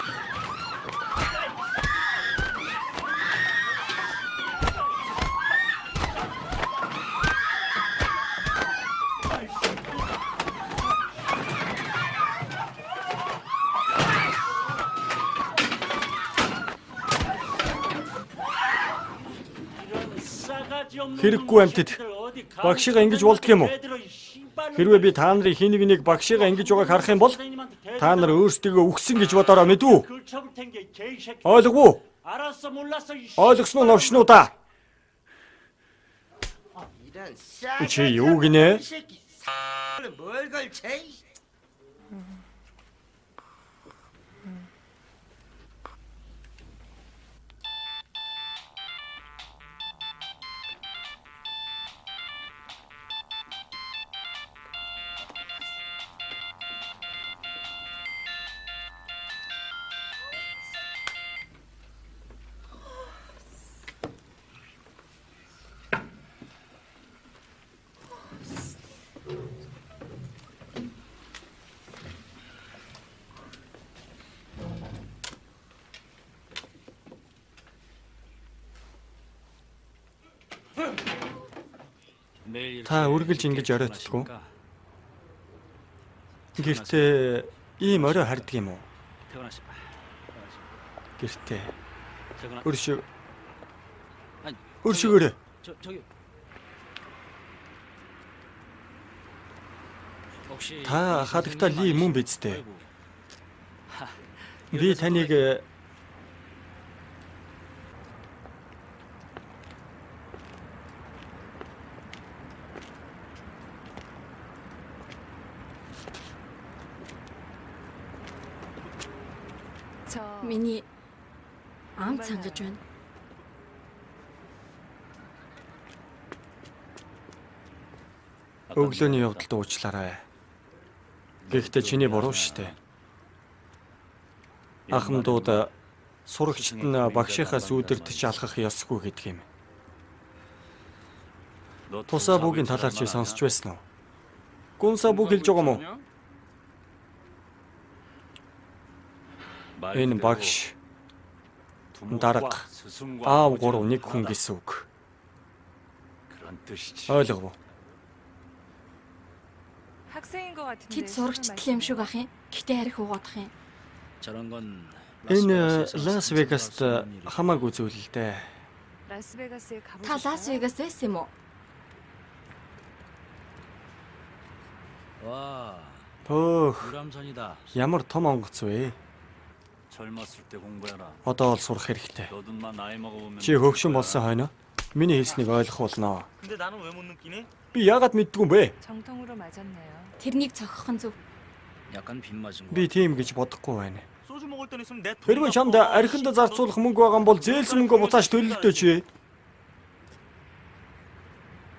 Хэрэггүй амьтад багшигаа ингэж болдго юм уу? Хэрвээ би та нарын хин нэг багшигаа ингэж байгааг харах юм бол та нар өөрсдөө үхсэн гэж бодороо мэдвүү? Ойлгов уу? Ойлгосноо новшнуу та. Чи юу гинэ? 뭘 걸체? Та үргэлж ингэж оройтдгоо. Гэртээ ийм орой харддаг юм уу? 퇴근하시봐. Гэртээ. 퇴근하. Өршөө. 아니, Өршөөгөөрэй. 저기. 혹시 Та хадагтаа ли мөн биз дээ? 아이고. 하, Би таныг 저 Миний ам цангаж байна. өглөөний явдалд уучлаарай. Гэхдээ чиний буруу шттэ. Ахмадууд сурагчид нь багшийнхаас үүдэртэж алхах ёсгүй гэдэг юм. Тусаа бүгийн талаар чи сонсч байсан уу? Гүнсаа бүх хэлж байгаа юм уу? Энэ багш дарга аав гурав нэг хүн гэсэн үг. Ойлгов уу? 학생인 것 같은데. Тэд сурагчдал юм шиг ах юм. Гэхдээ арх угаадах юм. 저런 건 Энэ Лас Вегаст хамаагүй зүйл л дээ. 라스베가스에 Та 가보셨어요? Лас Вегас байсан юм уу? 와, Пөөх, 유람선이다. ямар том онгоц вэ? 젊었을 때 공부해라. Одоо бол сурах хэрэгтэй. 너든만 나이 먹어보면. Чи хөгшин болсон хойно миний хэлснийг ойлгох болно. 근데 나는 왜 못 느끼니? Би яагаад мэддгүй юм бэ? 정통으로 맞았네요. Тэрнийг цогхох нь зөв. 약간 빗 맞은 거. Би тийм гэж бодохгүй байна. 소주 먹을 돈 있으면 내 돈. Хэрвээ чамд архинд зарцуулах мөнгө байгаа бол зээлсэн мөнгөө буцааж төлөлтөө чи.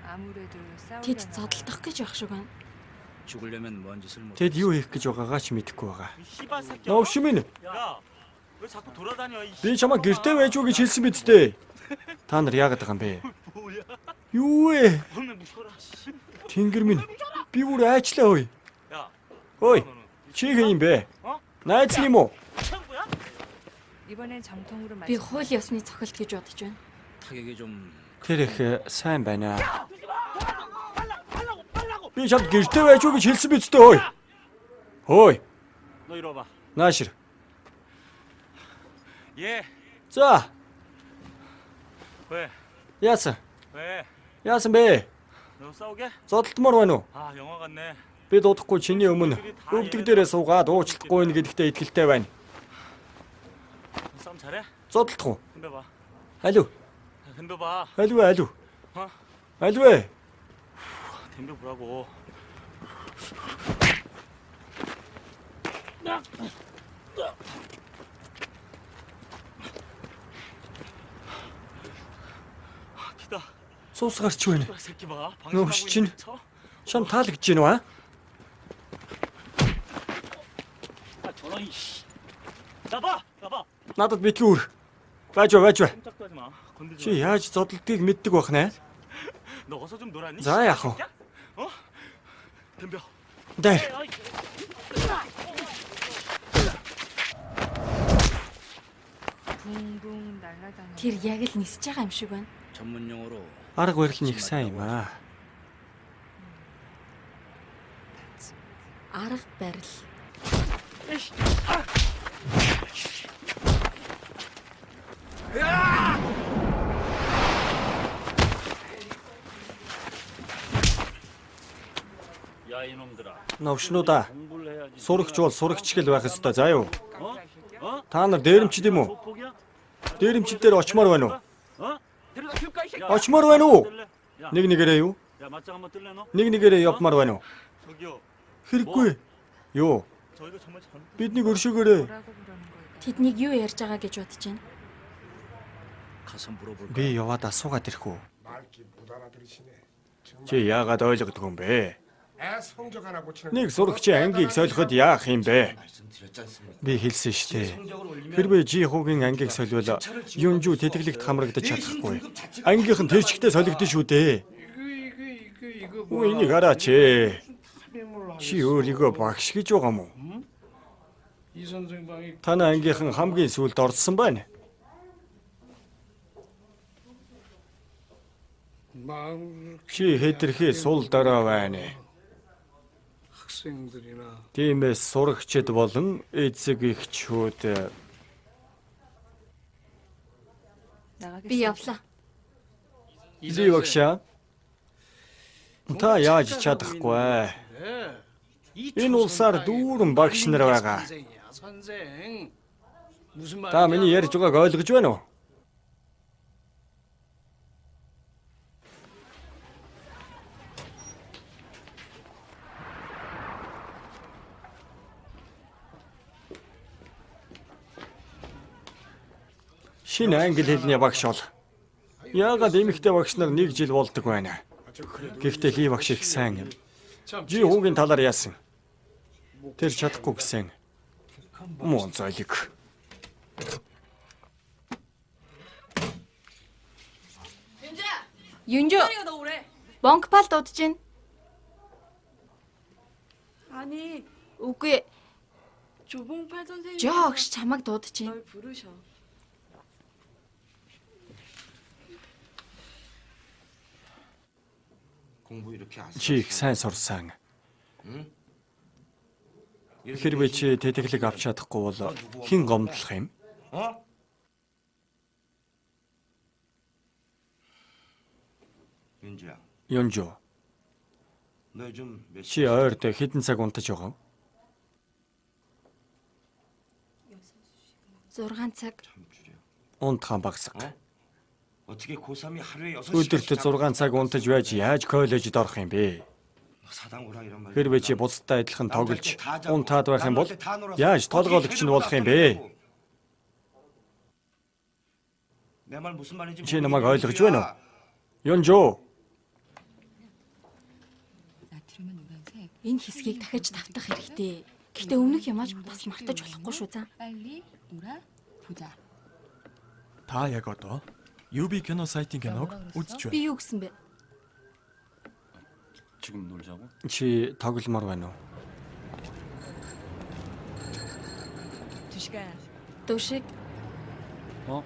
아무래도 Тэд 싸우려나. зодтолдох гэж байх шиг байна. 죽으려면 뭔 짓을 못. Тэд юу хийх гэж байгаагаа ч мэдэхгүй байгаа. 씨발 새끼야. Новш минь. 야, 왜 자꾸 돌아다녀 이 Би чамаа гэртээ байж уу гэж хэлсэн биз дээ. Та нар яагаад байгаа юм бэ? Юу вэ? 몸에 묻혀라. 씨. Тэнгэр минь. Би бүр айчлаа ой. 야, Ой. Чи хин юм бэ? Найз нь юм уу? 친구야? 이번엔 정통으로 Би 맞았네요. хууль ёсны цохилт гэж бодож байна. 타격이 좀. Тэр их сайн байна. Би чамд гэртээ байж уу гэж хэлсэн биз дээ ой. Хөөе. 너 이리 와봐. Наашир. 예. За, 왜? яасан? 왜? Яасан бэ? 너 싸우게? Зодтолмор байна уу? 아, 영화 같네. Би дуудахгүй чиний өмнө өвдөг дээрээ суугаад уучлахгүй нэ гэдэгтээ итгэлтэй байна. 너 싸움 잘해? Зодтолдох уу? 덤벼봐. Алив. 야, 덤벼봐. Алив алив. 어? Алив ээ. 덤벼보라고. 기다. Суус гарч байна. 이 새끼 봐. 너 방심하고 신. 있는 척. Шам таалагдж гин үү? 아, 저런 이씨. 나봐. 나봐. Надад битгий үр. Байж бай. 꼼짝도 하지 마. 건들지 Чи 마. яаж зодтолдгийг мэддэг байх нэ? 너 어서 좀 놀았니? За яах вэ? 어? 덤벼. Дээр. 아이, 붕붕 날아다녀. Тэр яг л нисэж байгаа юм шиг байна. 전문 용어로 Арга барил нь их сайн юм аа. Арга барил. 야 이놈들아. Новшнуудаа 공부를 해야지. сурагч бол сурагч гэл байх ёстой. За юу? 어? 어? Та нар дээрэмчд юм уу? 소폭이야? Дээрэмчд дээр очмоор байна уу? 어? 데려다 줄까 이 새끼. Очмоор байна уу? 뜰래? 야, Нэг нэгээрээ юу? 야 맞짱 한번 뜰래 너? Нэг нэгээрээ явмаар байна уу? 저기요. Хэрэггүй. Юу? 저희가 정말 전 Бидний өршөөгөөрэй. 뭐라고 부르는 걸까? Тэднийг юу ярьж байгаа гэж бодож байна? 가서 물어볼까? Би яваад асуугаад ирэх үү? 말귀 못 알아들으시네. 정말 Чи яагаад ойлгодог юм бэ? 애 성적 하나 고치는 Нэг сурагчийн ангийг солиход яах юм бэ? 말씀드렸지 않습니까? Би хэлсэн шүү дээ. 성적을 올리면 Хэрвээ жи хүүгийн ангийг соливол юунжүү тэтгэлэгт хамрагдаж чадахгүй. Ангийнх нь тэр чигтээ солигдсон шүү дээ. 이거 Үгүй энийг хараач. Чи өөрийгөө багш гэж байгаа мó? 이 선생 방이 Танай ангийнхан хамгийн сүүлд орсон байна. 마음 Чи хэтэрхий сул дараа байна. 학생들이나 Тиймээс сурагчид болон эцэг эхчүүд Би явлаа. Ли багшаа. Та яаж чадахгүй. Энэ улсаар дүүрэн багш нар байгаа. 선생 무슨 Та миний ярьж байгааг ойлгож байна уу? Шинэ англи хэлний багш бол яагаад эмэгтэй багш нар 1 жил болдог байна. Гэхдээ Ли багш их сайн. Жи хүүгийн талаар яасан. Тэр чадахгүй гэсэн. Мөн зойлог. Юнжо. 너 오래. Бонкпал дуудаж байна. 아니, Үгүй. 조봉팔 선생님. Жогш чамайг дуудаж байна. 널 부르셔. 공부 이렇게 안 Чи их сайн сурсан. Хэрвээ чи тэтгэлэг авч чадахгүй бол хэн гомдлох юм? 어? 윤주야, Юнжо. 너 요즘 몇 Чи ойрд хэдэн цаг унтаж байгаа вэ? 6 цаг. 참 줄여. унтахаан багасга. 어? 어떻게 고3이 하루에 6시간 Өдөрт 6 цаг унтаж байж яаж коллежид орох юм бэ? 사당구라 이런 말. Хэрвээ чи бусдтай адилхан тоглож унтаад байх юм бол яаж толгойлогч нь болох юм бэ? 내말 무슨 말인지 Чи намайг ойлгож байна уу? Юнжоо. 나트륨은 노란색. Энэ хэсгийг дахиж давтах хэрэгтэй. Гэхдээ өмнөх юмаж бас мартаж болохгүй шүү за. 빨리 놀아 보자. Та яг одоо UB кино сайтын киног үзэж Би байна. юу гэсэн бэ? 지금 놀자고? Чи тогломоор байна уу? 2시간. Дүүшиг 어?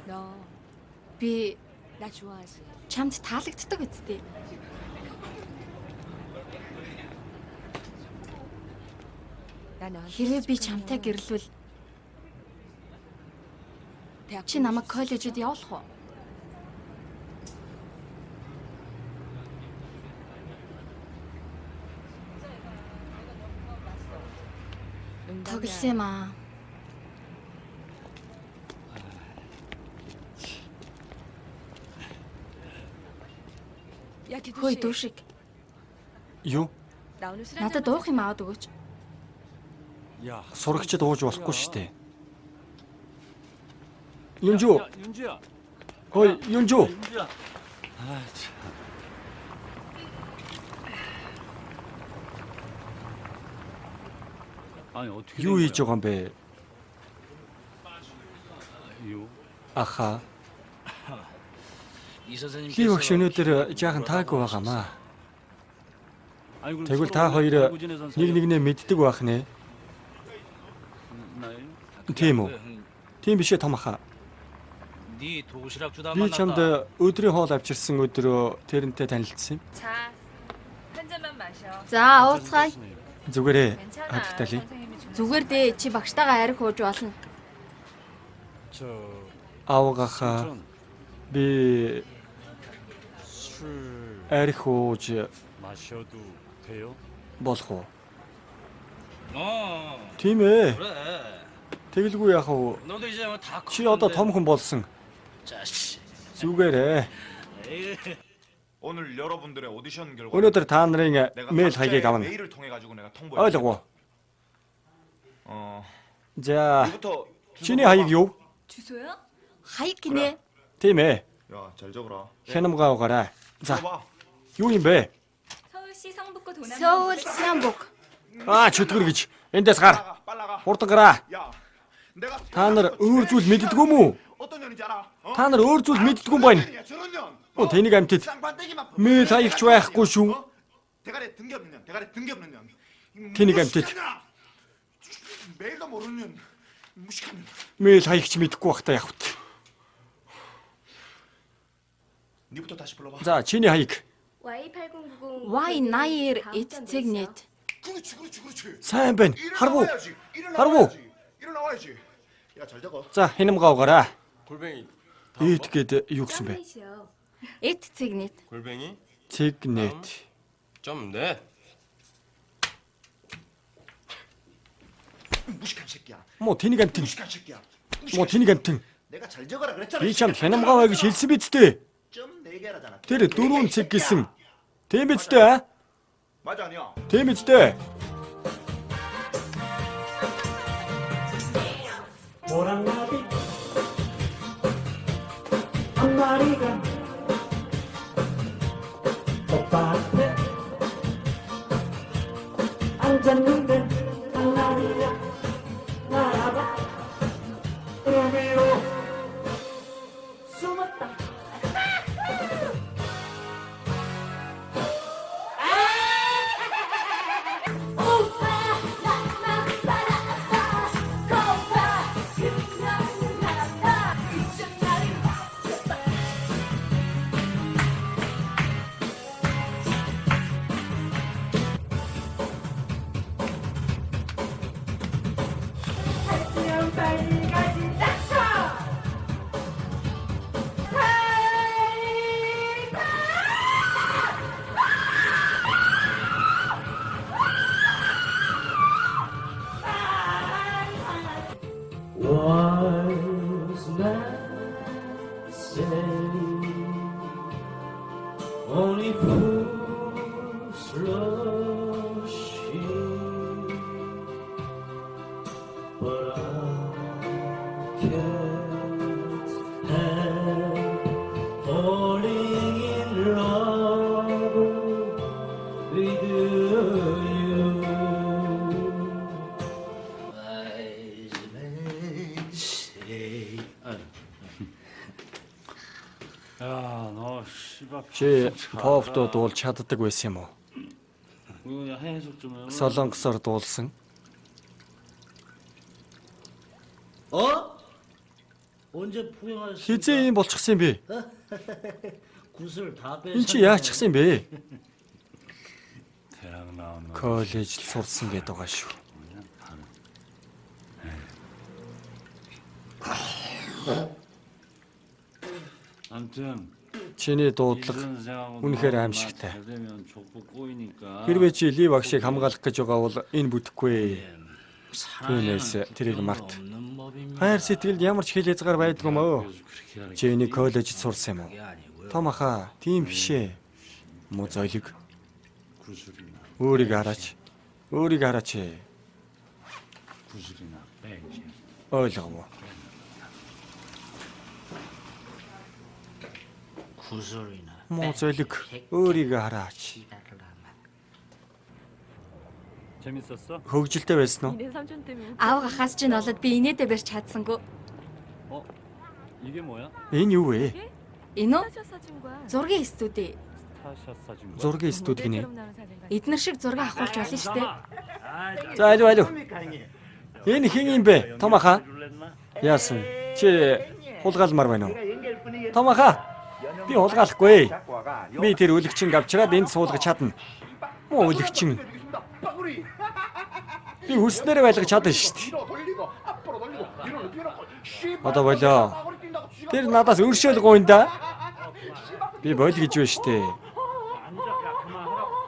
너 나 би 좋아하지? чамд таалагддаг үсттэй. 나 너한테 Хэрвээ би чамтай гэрлвэл 대학 чи намайг коллежид явуулах уу? Тоглосон юм аа. 야 Хөөе 기도씨. дүүшиг. Юу? 나 오늘 술 한잔 Надад уух юм аваад өгөөч. 야, Сурагчид ууж болохгүй шүү дээ. Юнжоо. 야, 윤주야. Ой, Юнжоо. 윤주야. 아, 참. 아니 어떻게 Юу 된 хийж байгаа юм бэ? 거야? 유. Аха. 이 선생님께서 Хий багш өнөөдөр жаахан таагүй байгаамаа. 아니, 그럼 Тэгвэл 서로 та хоёр 알고 지내던 нэг 사이야? нэгнээ мэддэг байх нэ. 나요? Тийм үү? Тийм биш ээ том аха. 네 도시락 주다 Би чамд өдрийн хоол авчирсан өдрөө тэрнтэй танилцсан юм. 자, 한 잔만 마셔. За ууцгаая. Зүгээрээ 괜찮아. хатагтай ли. 선생님이 준 Зүгээр дээ чи багштайгаа арх ууж болно. 저 Аавгаахаа 전 би 술 арх ууж 마셔도 돼요? болох уу? 어. Тийм ээ. 그래. Тэгэлгүй яах вэ? 너도 이제 다 Чи одоо том хүн болсон. 자식. Зүгээрээ. 에이. 오늘 여러분들의 오디션 결과 Өнөөдөр та нарын 내가 메일 각자의 хаягийг авна. 메일을 통해 가지고 내가 통보해. Ойлгов. За, 이부터 чиний хаяг юу? 주소요? Хаяг гинэ. Тийм ээ. 야, 잘 적어라. Хянамгаа угаарай. За, 봐. юу юм бэ? 서울시 성북구 도남. Сөүл Самбук. Чөтгөр гэж. Эндээс гар. 빨리 나가. Хурдан гараа. 야, 내가 Та нар өөр зүйл мэддэггүй юм уу? 어떤 년인지 알아? 어? Та нар өөр зүйл мэддэггүй юм байна. 년이야, 저런 년. Тэнийг амтд. 쌍반대기만 메일 хаягч байхгүй шүү. 어? 대가리 등기 없는 년, 대가리 등기 없는 년. 걔네가 амтд. 메일도 모르는 년. 무식한 년. Мэйл хаягч мэдэхгүй бах та явах. 니부터 다시 불러봐. За, чиний хаяг. Y8090. Y80 эцэг нэт. 그렇지, 그렇지, 그렇지. Сайн байна. Харвуу. 일어나야지. 하라고. 일어나야지. 일어나야지. 야, 잘 적어. За, хянамгаа угаарай. 골뱅이. Эд гээд юу гэсэн бэ? Эцэг нэт. 골뱅이. Цэгнэт. 점 넷. 무식한 새끼야. Мо тэнийг амтэн. 무식한 새끼야. Мо тэнийг амтэн. 내가 잘 적어라 그랬잖아. Би чамд хянамгаа гэж хэлсэн биз дээ. 좀 4개라잖아. Тэр 4 цэг гэсэн. Тийм биз дээ? 맞아 아니야. Тийм биз дээ? 모란나비 한 마리가 오빠한테 앉았는데 장난이야 나라봐 의미로 숨었다 야너 씨발. Чи попдоо дуулж чаддаг байсан юм уу? 그 해석 좀 해봐. Солонгосоор дуулсан. 언제 포용하셨어? Хизээ юм болчихсон юм бэ? 구슬 다 빼. Энд чи яачихсан юм бэ? 대학 나온 거. Коллежд сурсан гэдэг байгаа шүү. 아무튼 Чиний дуудлага үнэхээр аимшигтай. Хэрвээ чи Ли багшийг хамгаалах гэж байгаа бол энэ бүтэхгүй. Түүнээс тэрийг март. Хайр сэтгэлд ямар ч хил хязгаар байдгүй мөө. Чи энийг коллежид сурсан юм уу? Томаха, тийм бишээ. Мо зойлог. Өөрийг хараач. Өөрийг хараач. 구슬이나 빼지. Ойлгов. 구슬이나. Мо зойлог. Өөрийг хараач. 재밌었어? Хөгжилтэй байсан уу? 니네 삼촌 때문에. Аав гахаас чинь олоод би инээдэ барьж чадсангүй. 이게 뭐야? Энэ юу вэ? Энэ үү? 사셔 사준 거야. Зургийн студи. 스타샷 사진 거야? Зургийн студ гинэ. 모델처럼 나온 사진 같아. Эднэр шиг зураг авахулж болно штэ. За алив. Энэ хин юм бэ? Томаха. Яасан? Чи хулгаалмаар байна уу? Томаха. Би хулгаалахгүй. Би тэр үлгчин авчираад энд суулгаж чадна. Муу үлгчин. Би хүснээр байлгаж чадна шүү дээ. Одоо болоо. Тэр надаас өршөөл гуйнда. Би бойл гэж байна шүү дээ.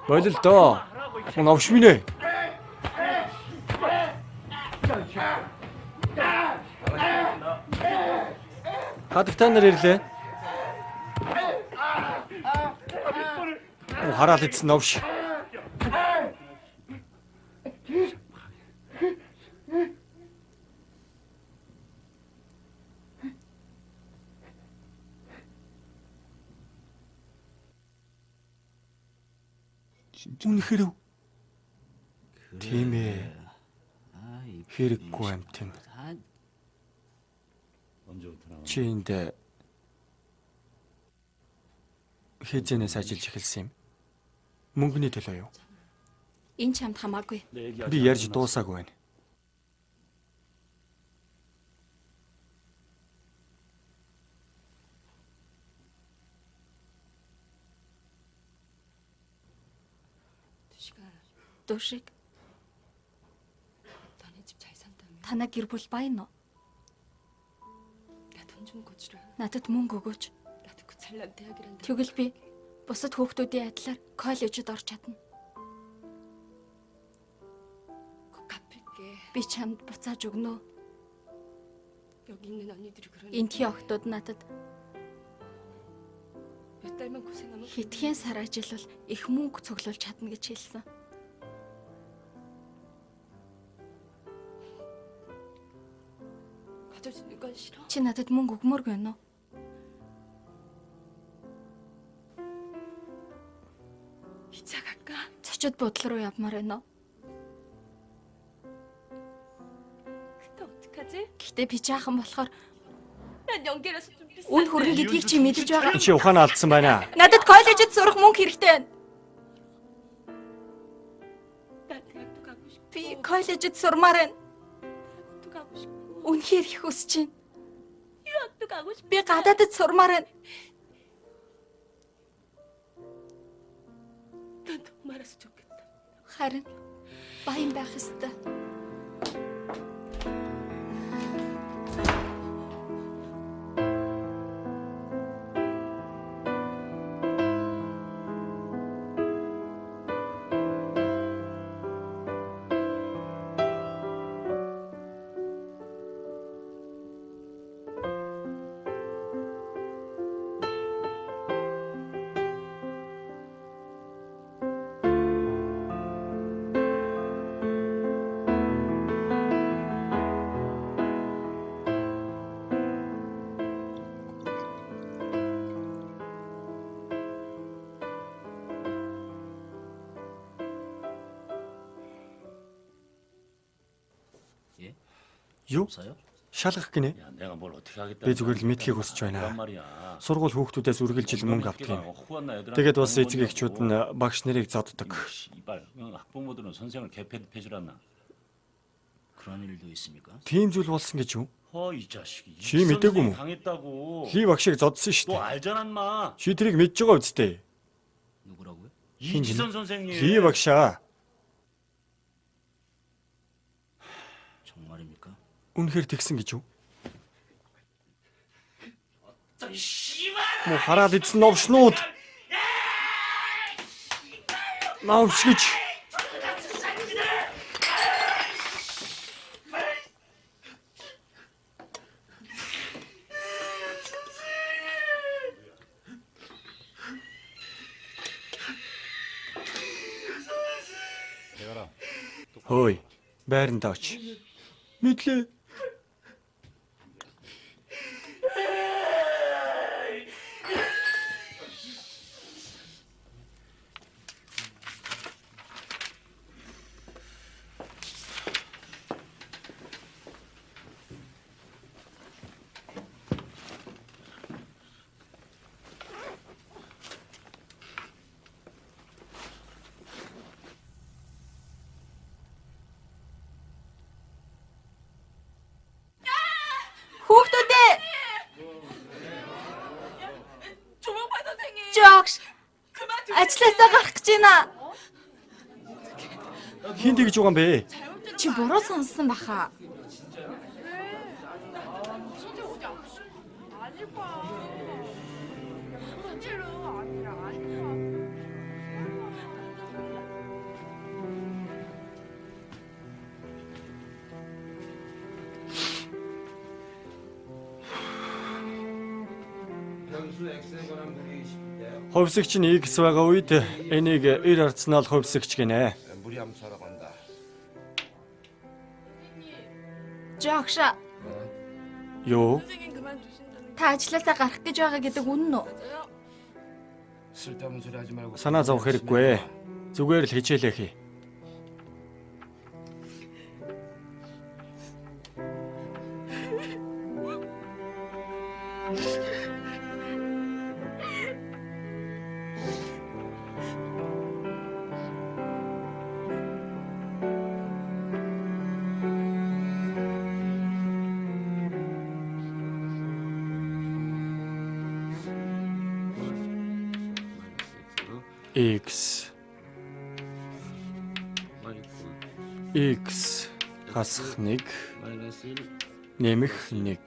Болил доо. Мөн авш минь. Хадагтай нар ирлээ. Хараад идсэн новш. Үнэхээр үү? Тийм ээ. Хэрэггүй амтэн. 언제부터 나온 Чи энд хизэнээс ажиллаж эхэлсэн юм. Мөнгөний төлөө юу? Энэ чамд хамаагүй. Би ярьж дуусаагүй байна. Душиг. 너네 집 잘 산다며. Танаа гэр бүл баян уу? 나 돈 좀 거주라. Надад мөнгө өгөөч. 나도 그 잘난 대학이란다. Тэгвэл би бусад хүүхдүүдийн адилаар коллежид орж чадна. 꼭 갚을게. Би чамд буцааж өгнө. 여기 있는 언니들이 그러니까 Энтхий охтууд надад 몇 달만 고생하면 хитгэн сар ажиллавал их мөнгө цуглуулж чадна гэж хэлсэн. 가져주는 건 싫어. Чи надад мөнгө өгмөргүй нөө? 이자 갈까? Цочод бодол руу явмаар байна уу? 근데 어떡하지? Гэхдээ би жаахан болохоор 난 연계라서 좀 비싼데. үн хөрөн гэдгийг чи мэдэж байгаа. Чи ухаанаа алдсан байна. Надад коллежид сурах мөнгө хэрэгтэй байна. 난 대학도 가고 싶고. Би коллежид сурмаар байна. 대학도 가고 싶고. Үнэхээр их хүсэж байна. 유학도 가고 싶고. Би гадаадд сурмаар байна. 난 돈 많아서 좋겠다. Харин баян байх ёстой. Юу? 없어요? Шалгах гинэ. 야, 내가 뭘 어떻게 하겠다. Би зүгээр л мэдхийг хүсэж байна. 그런 말이야. Сургууль хүүхдүүдээс үргэлжил мөнгө авдаг юм. 후원나 애들한테 Тэгээд бас 돈 эцэг 번다고. эхчүүд нь багш нарыг зоддог. 이발, 학부모들은 선생을 개폐해 줄 않나? 그런 일도 있습니까? Тийм зүйл болсон гэж юу? 이 자식이. Чи мэдээгүй юм уу? 당했다고. Хий багшийг зодсон шүү 너 дээ. 알잖아, 인마. Чи тэрийг мэдж байгаа үстэй. 누구라고요? 흰 이지선 선생님. Хий багшаа. 정말입니까? Үнэхээр тэгсэн гэж юу? 이 씨발! Муу хараад идсэн новшнууд. Навш гэж. Хөөе, байранд очи. Мэдлээ. Хүүхдүүдээ. Жогш. Ажлаасаа гарах гэж байна. Хин тэгж байгаа юм бэ? Чи буруу сонссон баха. Хувьсагч нь X байгаа үед энийг irrational хувьсагч гинэ. 물이 암수하라고 한다. Жогш. Юу? 선생님 그만두신다는 Та ажлаасаа гарах гэж байгаа гэдэг үнэн үү? 쓸데없는 소리 하지 말고. Санаа зовох хэрэггүй. Зүгээр л хичээлээ хий. X X хасах 1 нэмэх 1.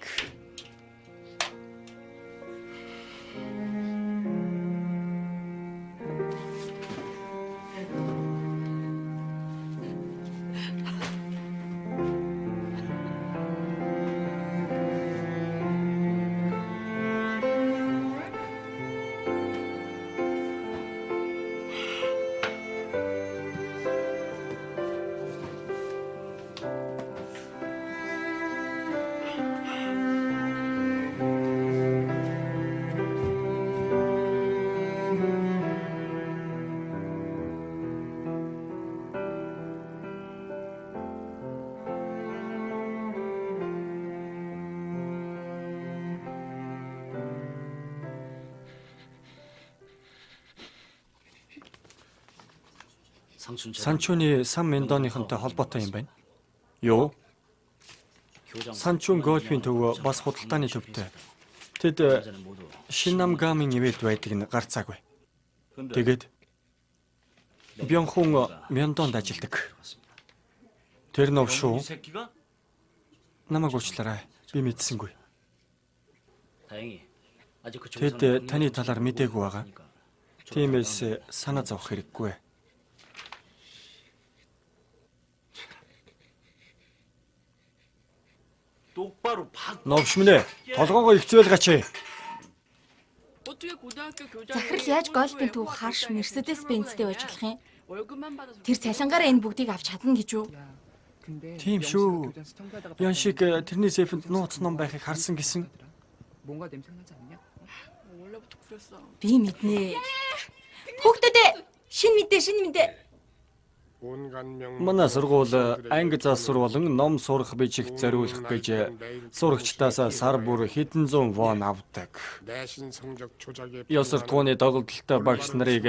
Санчууны сан Мендоныхонтой холбоотой юм байна. Юу? Санчуун гольфийн төвөө бас худалдааны төвтэй. Тэд Шиннамгамын ивэлд байдаг нь гарцаагүй. Тэгээд Бёнхун Мендонд ажилладаг. Тэр нов шүү. Намайг уучлаарай. Би мэдсэнгүй. Тэд таны талаар мэдээгүй байгаа. Тиймээс санаа зовох хэрэггүй. Новшмнэ, толгоогоо ихцүүлгээч. 어떻게 고등학교 교장 Захирал яаж гольфийн төв харш Mercedes Benz-тэй байж болох юм? Тэр цалингаараа энэ бүгдийг авч чадна гэж юу? Тийм шүү. Ян шиг тэрний сэфэнд нууц ном байхыг харсан гэсэн. 원래부터 그랬어. Би мэднэ. Хүүхдүүдээ шинэ мэдээ. Манай сургууль анги засвар болон ном сурах бичиг зориулах гэж сурагчдаас сар бүр хэдэн зуун вон авдаг. 내신 성적 조작에 Ёсортгооны доголдолтой багш нарыг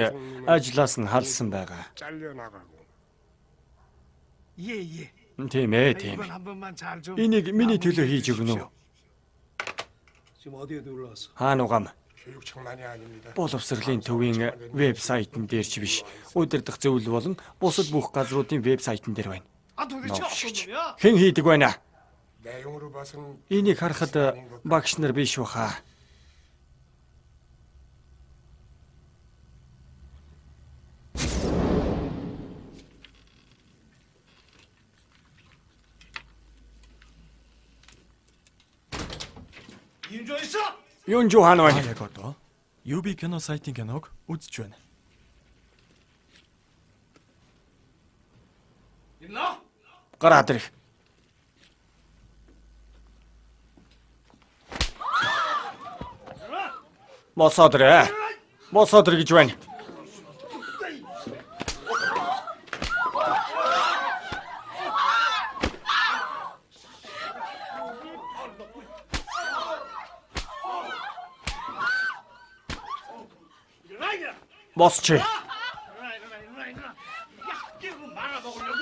ажлаас нь халсан байгаа. 잘려나가고 예예. Тийм ээ, тийм. 이번 한 번만 잘 좀. Энийг миний төлөө хийж өгнө үү? 지금 어디에 놀러왔어? Хаан угам. 교육청만이 아닙니다. Боловсролын төвийн вебсайтн дээр ч биш. Удирдах зөвлөл болон бусад бүх газруудын вебсайтн дээр байна. 아 도대체 어떤 놈이야? Хэн хийдэг байна? 내용으로 봐선 Энийг харахад багш нар биш баха. 윤조 있어? Юунжуу хаан Та байна? яг одоо UB кино сайтын киног үзэж байна. 있나? Гараад ирэх. Босоод ирээ. Босоод ир гэж байна. Босч.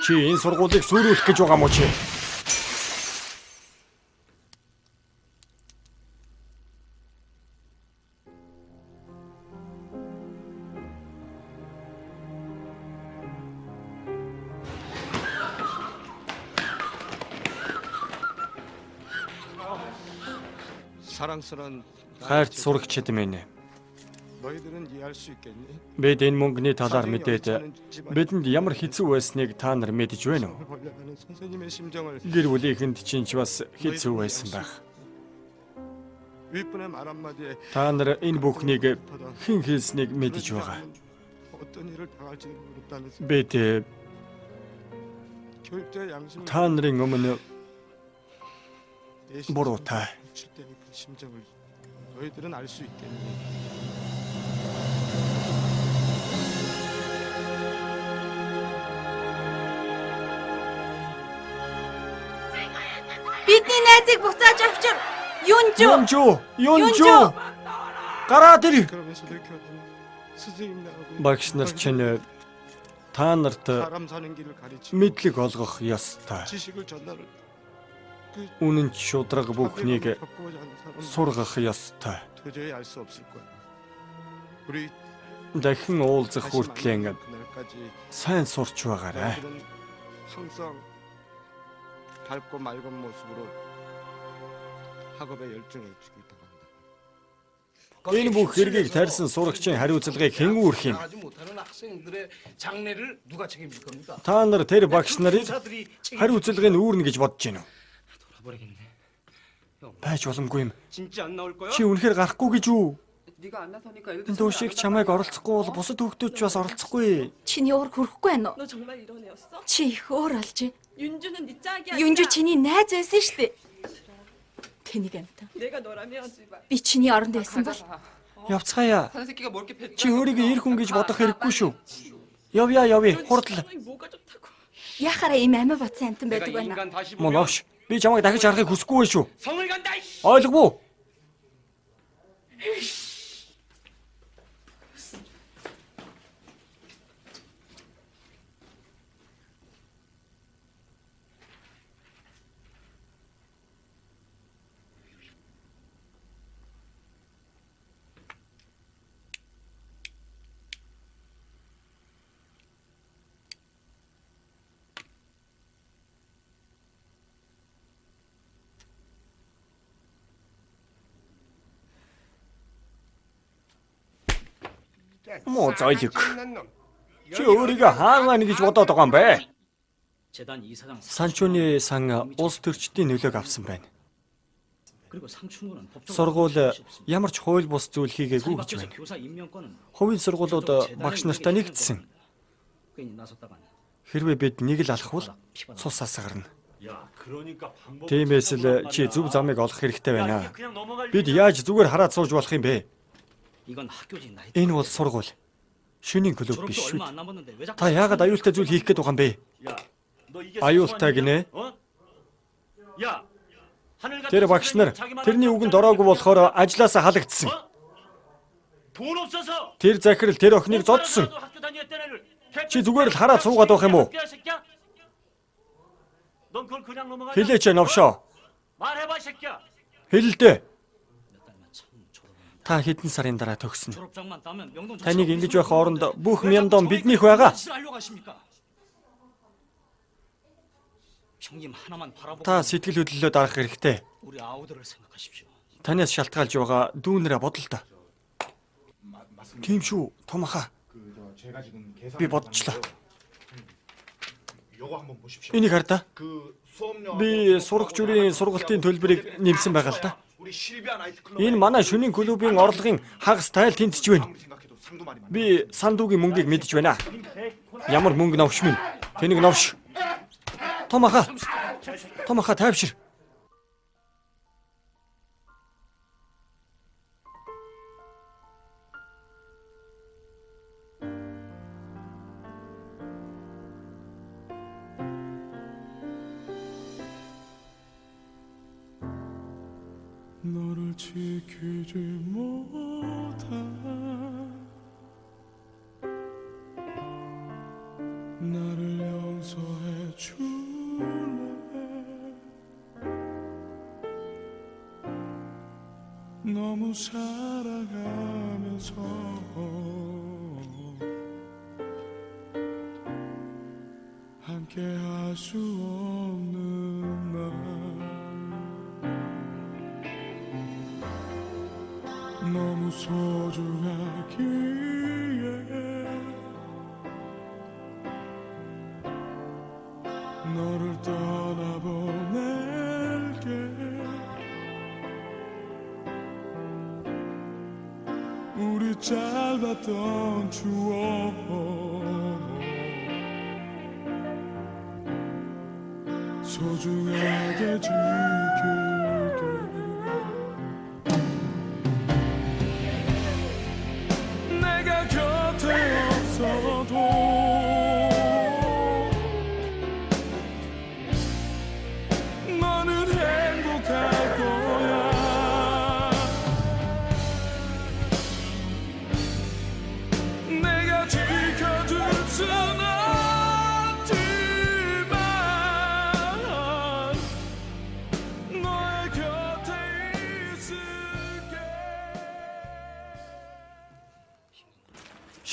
Чи энэ сургуулийг сүрүүлэх гэж байгаа мó чи? 사랑스러운 Хайрт сурагчид минь. 너희들은 이해할 수 있겠니? Бид энэ мөнгөний талаар мэдээд бидэнд ямар хэцүү байсныг та нар мэдэж байна уу? 벌려가는 선생님의 심정을 Гэр бүлийнхэнд чинь ч бас хэцүү байсан байх. 윗분의 말 한마디에 Та нар энэ бүхнийг хэн хэлснийг мэдэж байгаа. 어떤 일을 당할지 모른다는 Бид 교육자의 양심을 та нарын өмнө 내 буруутай. 칠 때의 그 심정을 너희들은 알 수 있겠니? Бидний найзыг буцааж авчир. Юунжуу. Юунжуу. Гараад ир. 그러면서도 교단은 스승님 나하고 Багш нар чинь та нарт 사람 사는 길을 가르치고 мэдлэг олгох ёстой. 지식을 전달을 그 Үнэн шударга бүхнийг 겪어보지 않은 사람은 сургах ёстой. 도저히 알 수 없을 거야. 우리 Дахин уулзах 다시 хүртлээр 만나는 그날까지 сайн сурч байгаарай. 너희들은 항상 밝고 맑은 모습으로 학업에 열중해 주길 바랍니다. Энэ бүх хэргийг тарьсан сурагчийн хариуцлагыг хэн үүрэх юм? 하지 못하는 학생들의 장래를 누가 책임질 겁니까? Та нар тэр багш нарыг 교사들이 책임질 хариуцлагыг үүрнэ гэж бодож байна уу? 돌아버리겠네. Байж боломгүй юм. 진짜 안 на올 거야? Чи үнэхээр гарахгүй гэж үү? 네가 안 나서니까 애들 Энэ 도шиг чамайг оролцохгүй бол бусад хүүхдүүд ч бас оролцохгүй. Чиний уур хүрэхгүй байна уу? 너 정말 이런 애였어? Чи их өөр олж. 윤주는 네 짝이야. Юунжуу чиний найз байсан шүү дээ. Тэнийг амтан. 내가 너라면 Би чиний оронд байсан бол Явцгаая. 사는 새끼가 뭘 이렇게 Чи өөрийгөө эр хүн гэж бодох хэрэггүй шүү. Явъя. Хурдл. 뭐가 좋다고? яхаараа ийм амиа бодсон амтан 내가 байдаг 이 байна. 인간 다시 Мөн 보면 огш. Би чамайг дахиж харахыг хүсэхгүй байх шүү. 성을 간다 이씨. Ойлгов уу? Муу зойлог. Чи өөрийгөө хаан байна гэж бодоод байгаа юм бэ? 재단 이사장 Санчууны сан улс төрчдийн нөлөөг авсан байна. 그리고 상춘군은 법적 Сургууль ямар ч хууль бус зүйл хийгээгүй гэж 사립학교에서 байна. 교사 임명권은 Хувийн сургуулиуд багш нартай нэгдсэн. 괜히 나섰다간 Хэрвээ бид нэг л алхвал цус асгарна. 야, 그러니까 방법. Тиймээс л чи зөв замыг олох хэрэгтэй байна. Бид яаж зүгээр хараад сууж болох юм бэ? 이건 학교지 나이. Энэ бол сургууль. Шөнийн клуб биш шүү. 얼마 안 남았는데 왜 자꾸 Та яагаад аюултай зүйл хийх гээд байгаа юм бэ? 야, 너 이게 аюултай гинэ. 어? 야, 하늘 같은 Тэр багш нар 자기만 тэрний 하는 үгэнд 줄 ороогүй 알고 болохоор ажилласаа халагдсан. 어? 돈 없어서 Тэр захирал тэр охиныг зодсон. 학교 다녔던 애를 Чи зүгээр л хараад суугаад байх юм уу? 학교야, 새끼야? 넌 그걸 그냥 넘어가냐? Хэлээч новшоо. 말해봐, 새끼야. Хэлэлдэ. Та хэдэн сарын дараа төгснө. 졸업장만 따면 명동 Таныг ингэж байх оронд бүх мяндон биднийх байгаа. 하려고 하십니까? 형님 하나만 바라보고 Та сэтгэл хөдлөлөө дарах хэрэгтэй. 우리 아우들을 생각하십시오. Танаас шалтгаалж байгаа дүүнэрэ бодол та. Тийм шүү, Томаха. 제가 지금 계산. Би бодчихлоо. 요거 한번 보십시오. Энийг хар та. 그 수업료. Би сурагчдын сургалтын төлбөрийг нэмсэн байгаа л та. 우리 실비아 나이트클럽. Энэ манай шөнийн клубын орлогын хагас тайл тэнцэж байна. 아무리 생각해도 상도 말이 많아. Би сандуугийн мөнгийг мэдэж байна. Ямар мөнгө новш минь? Тэнийг новш. Томаха. Томаха тайвшир. 너를 지키지 못한 나를 용서해 줄래 너무 살아가면서 함께 할 수 없는 날 너무 소중하기에 너를 떠나보낼게 우리 짧았던 추억 소중하게 지킬게 내가 곁에 없어도 너는 행복할 거야 내가 지켜줄 순 없지만 너의 곁에 있을게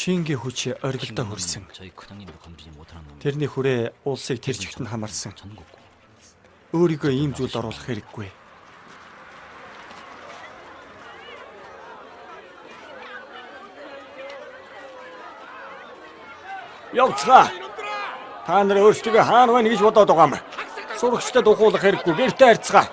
Шингийн хүч оргилдоо хүрсэн. 저희 큰형님도 건드리지 못하는 놈. Тэрний хүрээ улсыг тэр чигт нь хамарсан. 전국고. Өөрийгөө ийм зүйлд оруулах хэрэггүй. Явцгаа. Та нар өөрсдөө хаана байна гэж бодоод байгаа юм. Сурагчтай духуулах хэрэггүй. Гэртээ харьцгаа.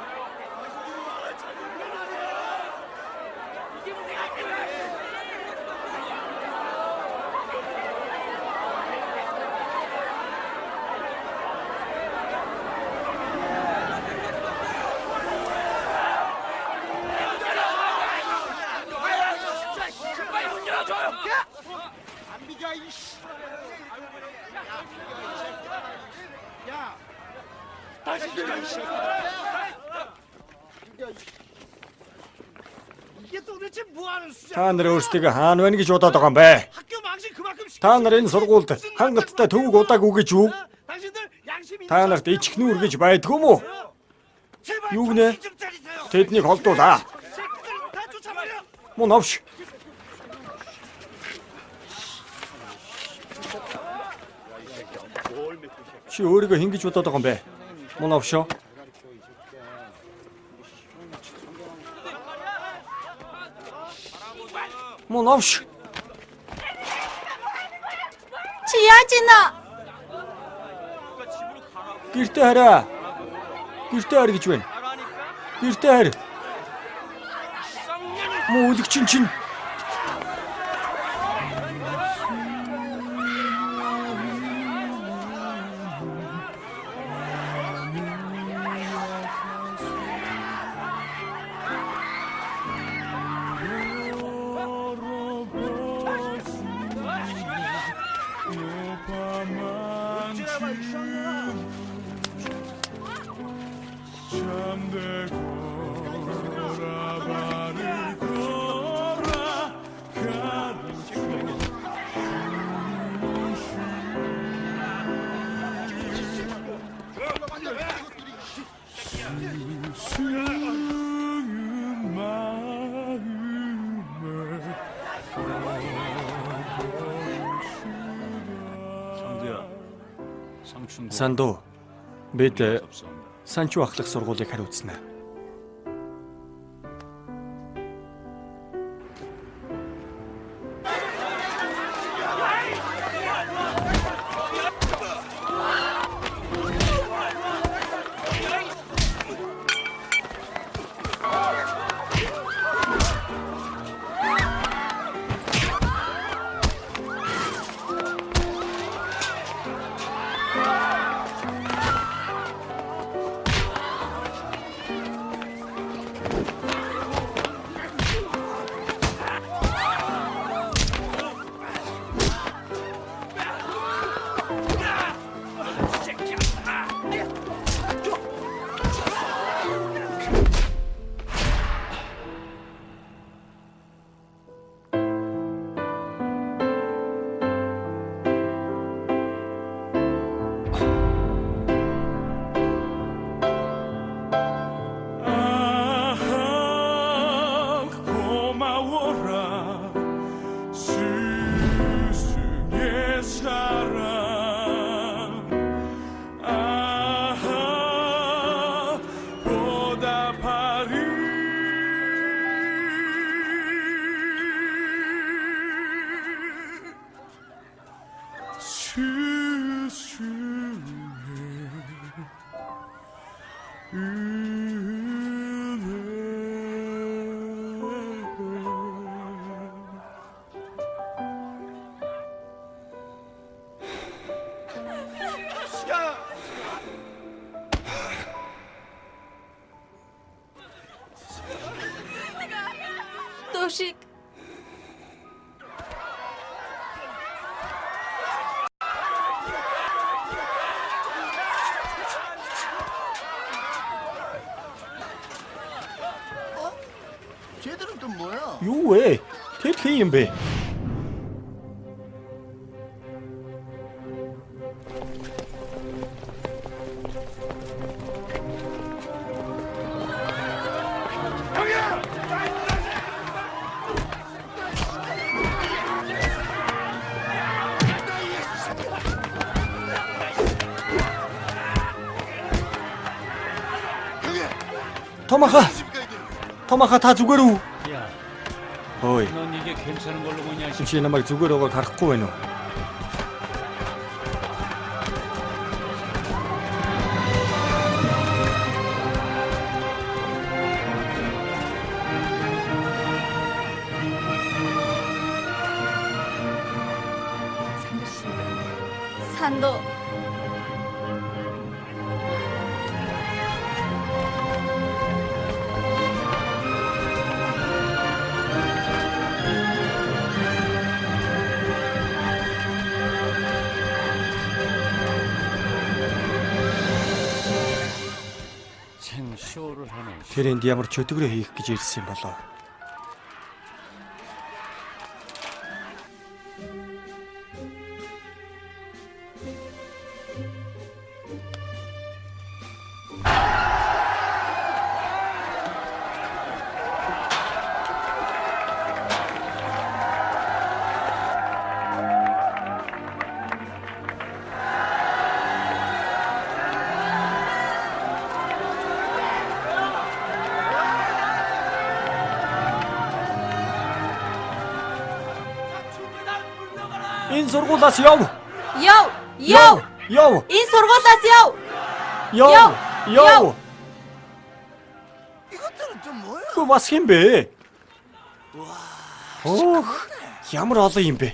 안 비겨 이씨. 야. 다시 들어 이씨. 이게 도대체 뭐 하는 수작? Та нар өөрсдөө хаана байна гэж бодоод байгаа юм бэ? 학교 망신 그만큼 시켜. Та нар энэ сургуульд хангалттай төвөг удаагүй гэж юу? 당신들 양심 있는 Та нарт ичхнүүр гэж байдгүй мүү? 제발 юу гинэ? 정신 좀 차리세요. Тэднийг холдуулаа. 새끼들 다 쫓아버려. Мөн авш. Чи өөрийгөө хэн гэж бодоод байгаа юм бэ? Мөн авшоо. Мөн авш. Чи яаж ийна? Гэртээ хараа. Гэртээ хар гэж байна. Гэртээ хар. Мөн үлгчин чинь. Сандуу бид 없사옵니다. Санчуу ахлах сургуулийг хариуцсан. 고마워라 스승의 사랑 보답하리 도식. 쟤들은 또 뭐야? Юу вэ? Тэд хий юм бэ? Томаха та зүгээр үү? 야, Ой, 넌 이게 괜찮은 걸로 보냐? чи намайг зүгээр өгөөг харахгүй байна уу? 산도. 생쇼를 하네. Тэр энд ямар ч өдгөрөө хийх гэж ирсэн юм болоо. Энэ сургуулаас яв. Яв. Яв. Яв. Энэ сургуулаас яв. Яв. Яв. 이것들은 또 뭐야? Хөө бас хэм бэ? Ох, ямар олон юм бэ?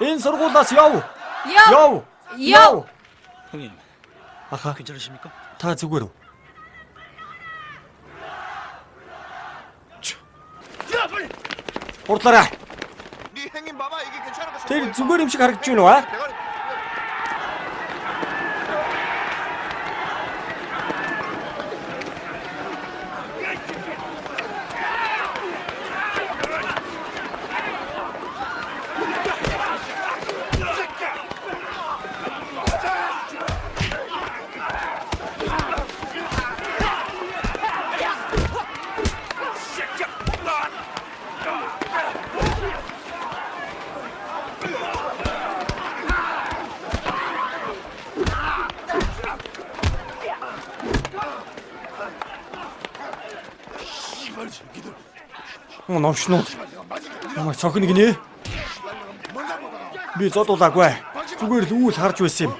Энэ сургуулаас яв. Яв. Яв. 형님, Аха, 괜찮으십니까? та зүгээр үү? 야 빨리. Хурдлаарай. 네 행인 봐봐 이게 괜찮은 거. Тэр зүгээр юм шиг харагдаж байна уу? А? 대가리. Новшнууд. Ямар цохин гинэ? Би зодуулаагүй. Зүгээр л үйл харж байсан юм.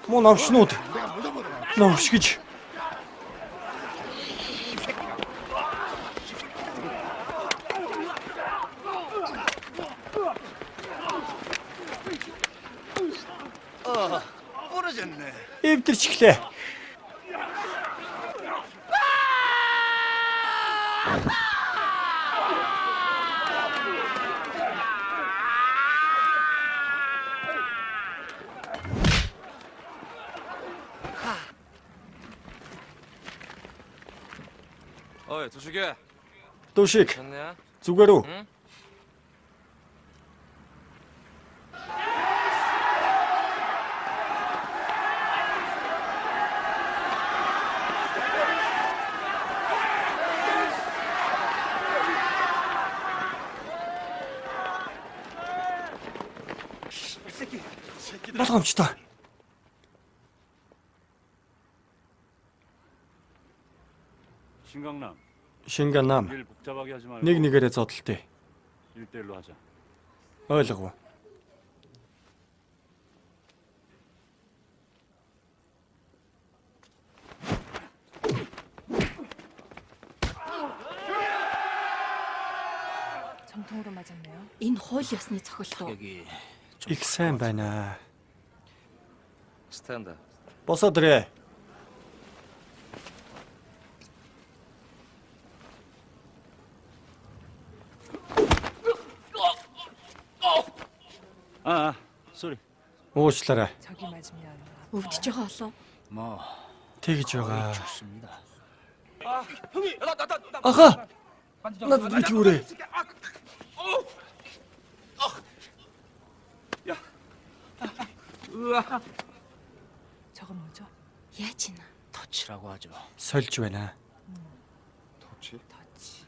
Муу новшнууд. Новш гэж. 부러졌네. Эвдэрчихлээ. 어이, 도식이. Дүүшиг. 좋네. Зүгээр үү? Болгоомжтой. 신강남. Шинганам. 일 복잡하게 하지 말고 Нэг нэгээрээ зодтолтой. 1대1로 하자. Ойлгов. 정통으로 맞았네요. Энэ хууль ёсны цохилтуу. 여기 Их сайн байна. 스탠드. Босоод ирээ. 쏘리. Уучлаарай. 저기 맞으면 Өвдөж байгаа болов. 뭐 Тэгж байгаа. 좋습니다. 형님, 나. Аха. Надад битгүүрээ. 저건 뭐죠? Яаж ийна? 터치라고 하죠. Сольж байна. 터치?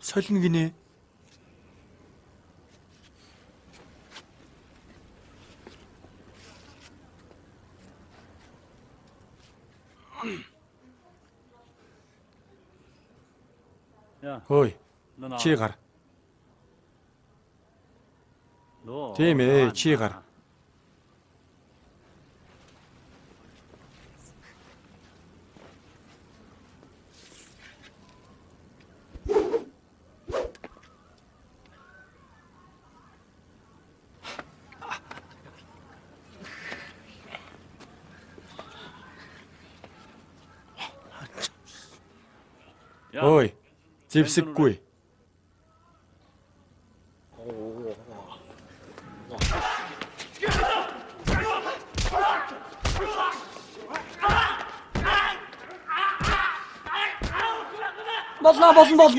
Солино гинэ. 야, Хөөе. 너 나. Чи гар. 너. Тийм ээ, 나, чи 나. гар. 야, Ой. Зевсэггүй.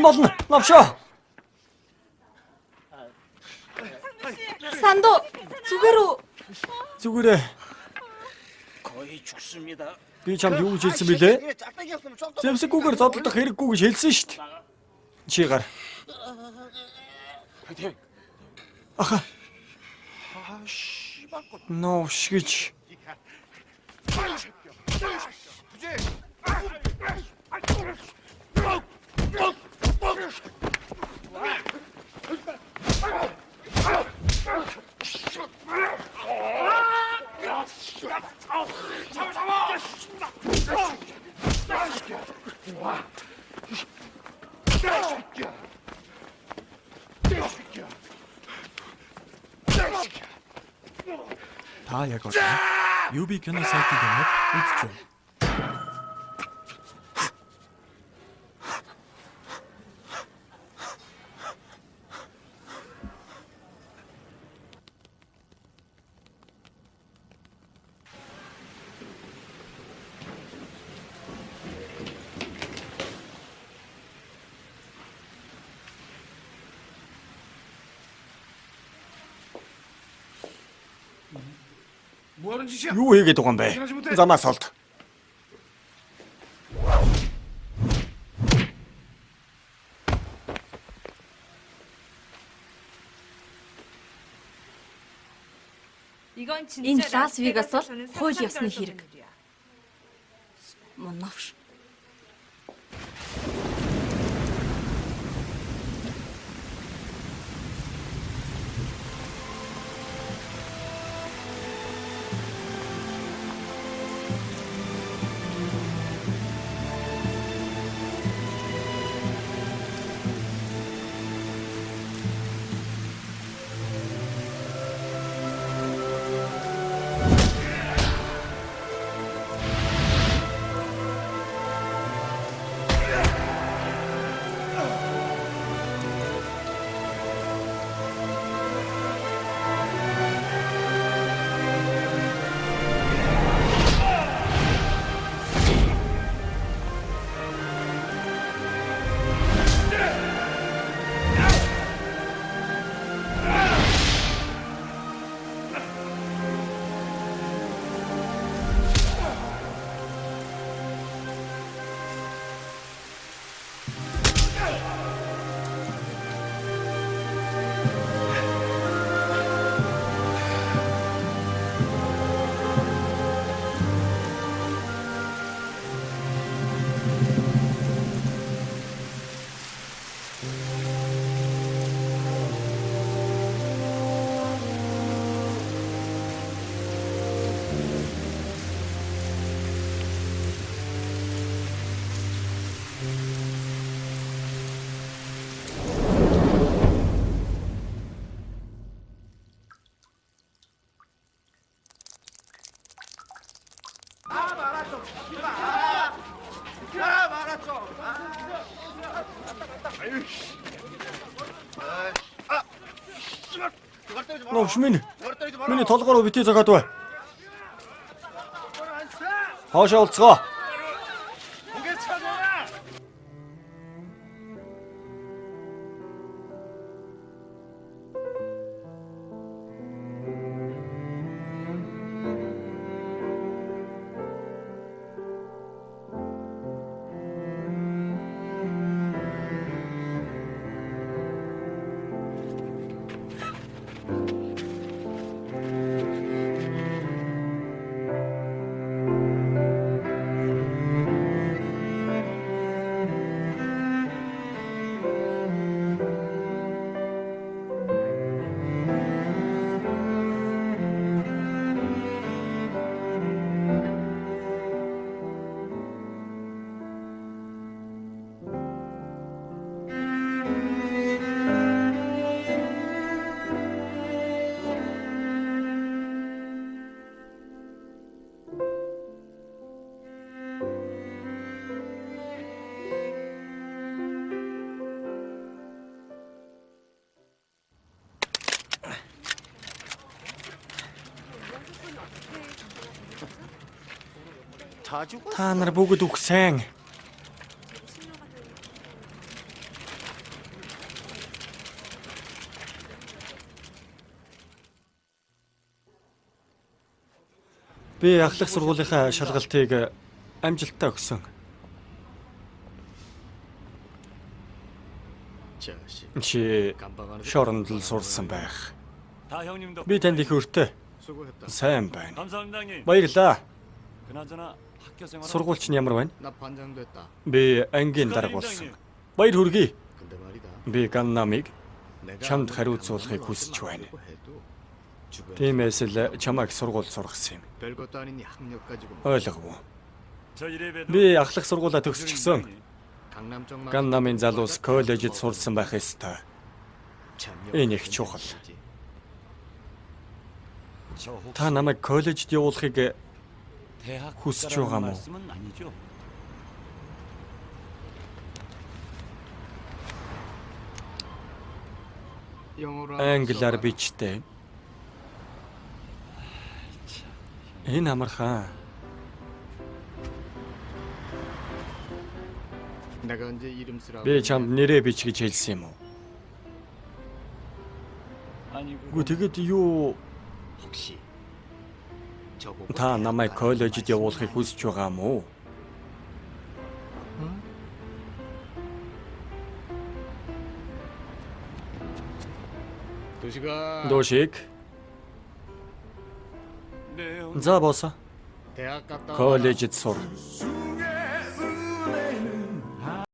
Болно. Навшаа. Сандуу зүгээр үү? Зүгээрээ. 거의 죽습니다. Би чамд юу гэж хэлсэн бэлээ? Зевсэггүйгээр зодтолдох хэрэггүй гэж хэлсэн шүү дээ. Чи гар. Аха. Новш гэж. Та яг одоо UB кино сайтыг нэр үзэж байна. 뭐 하는 짓이야? Юу хийгээд байгаа юм бэ? Замаас олд. Энэ Лас Вегас бол хууль ёсны хэрэг. Мөн новш. Новш минь. Миний толгой руу битээ зогоод бай. Хоошоо олцгоо. Та нар бүгд үхсэн. Би ахлах сургуулийнхаа шалгалтыг амжилттай өгсөн. Чи шоронд л сурсан байх. 다 형님 덕분에 Би танд их өртөө. Сайн байна. 감사합니다 형님. Баярлаа. 그나저나 학교 생활 Сургуульч нь ямар байна? 나 반장됐다. Би ангийн дарга болсон. Баяр хүргэе. 근데 말이다. Би Ганнамыг 내가 чамд 아무리 хариуцуулахыг 강남을 хүсэж байна. 얻으려고 해도 주변에서 Тиймээс л чамайг сургууль сургасан юм. 별것도 아닌 이 학력 가지고 Ойлгов. 저 이래봬도 Би ахлах сургуулаа төгсчихсөн. 강남 쪽만 Ганнамын залуус коллежид сурсан байх ёстой. Энэ их чухал. 저 혹시 Та намайг коллежид явуулахыг 대학 хүсэж 국가라는 байгаа мó? 말씀은 아니죠? 영어로 англиар бичтэй. Энэ амархан. 내가 언제 이름 쓰라고 Би чамд нэрээ бич гэж хэлсэн юм уу? 아니 Үгүй тэгэд юу 혹시 저보고 та намайг коллежид явуулахыг хүсэж байгаа мó? 도시가 Дошик. 네 형. За босоо. 대학 갔다 Коллежид сур.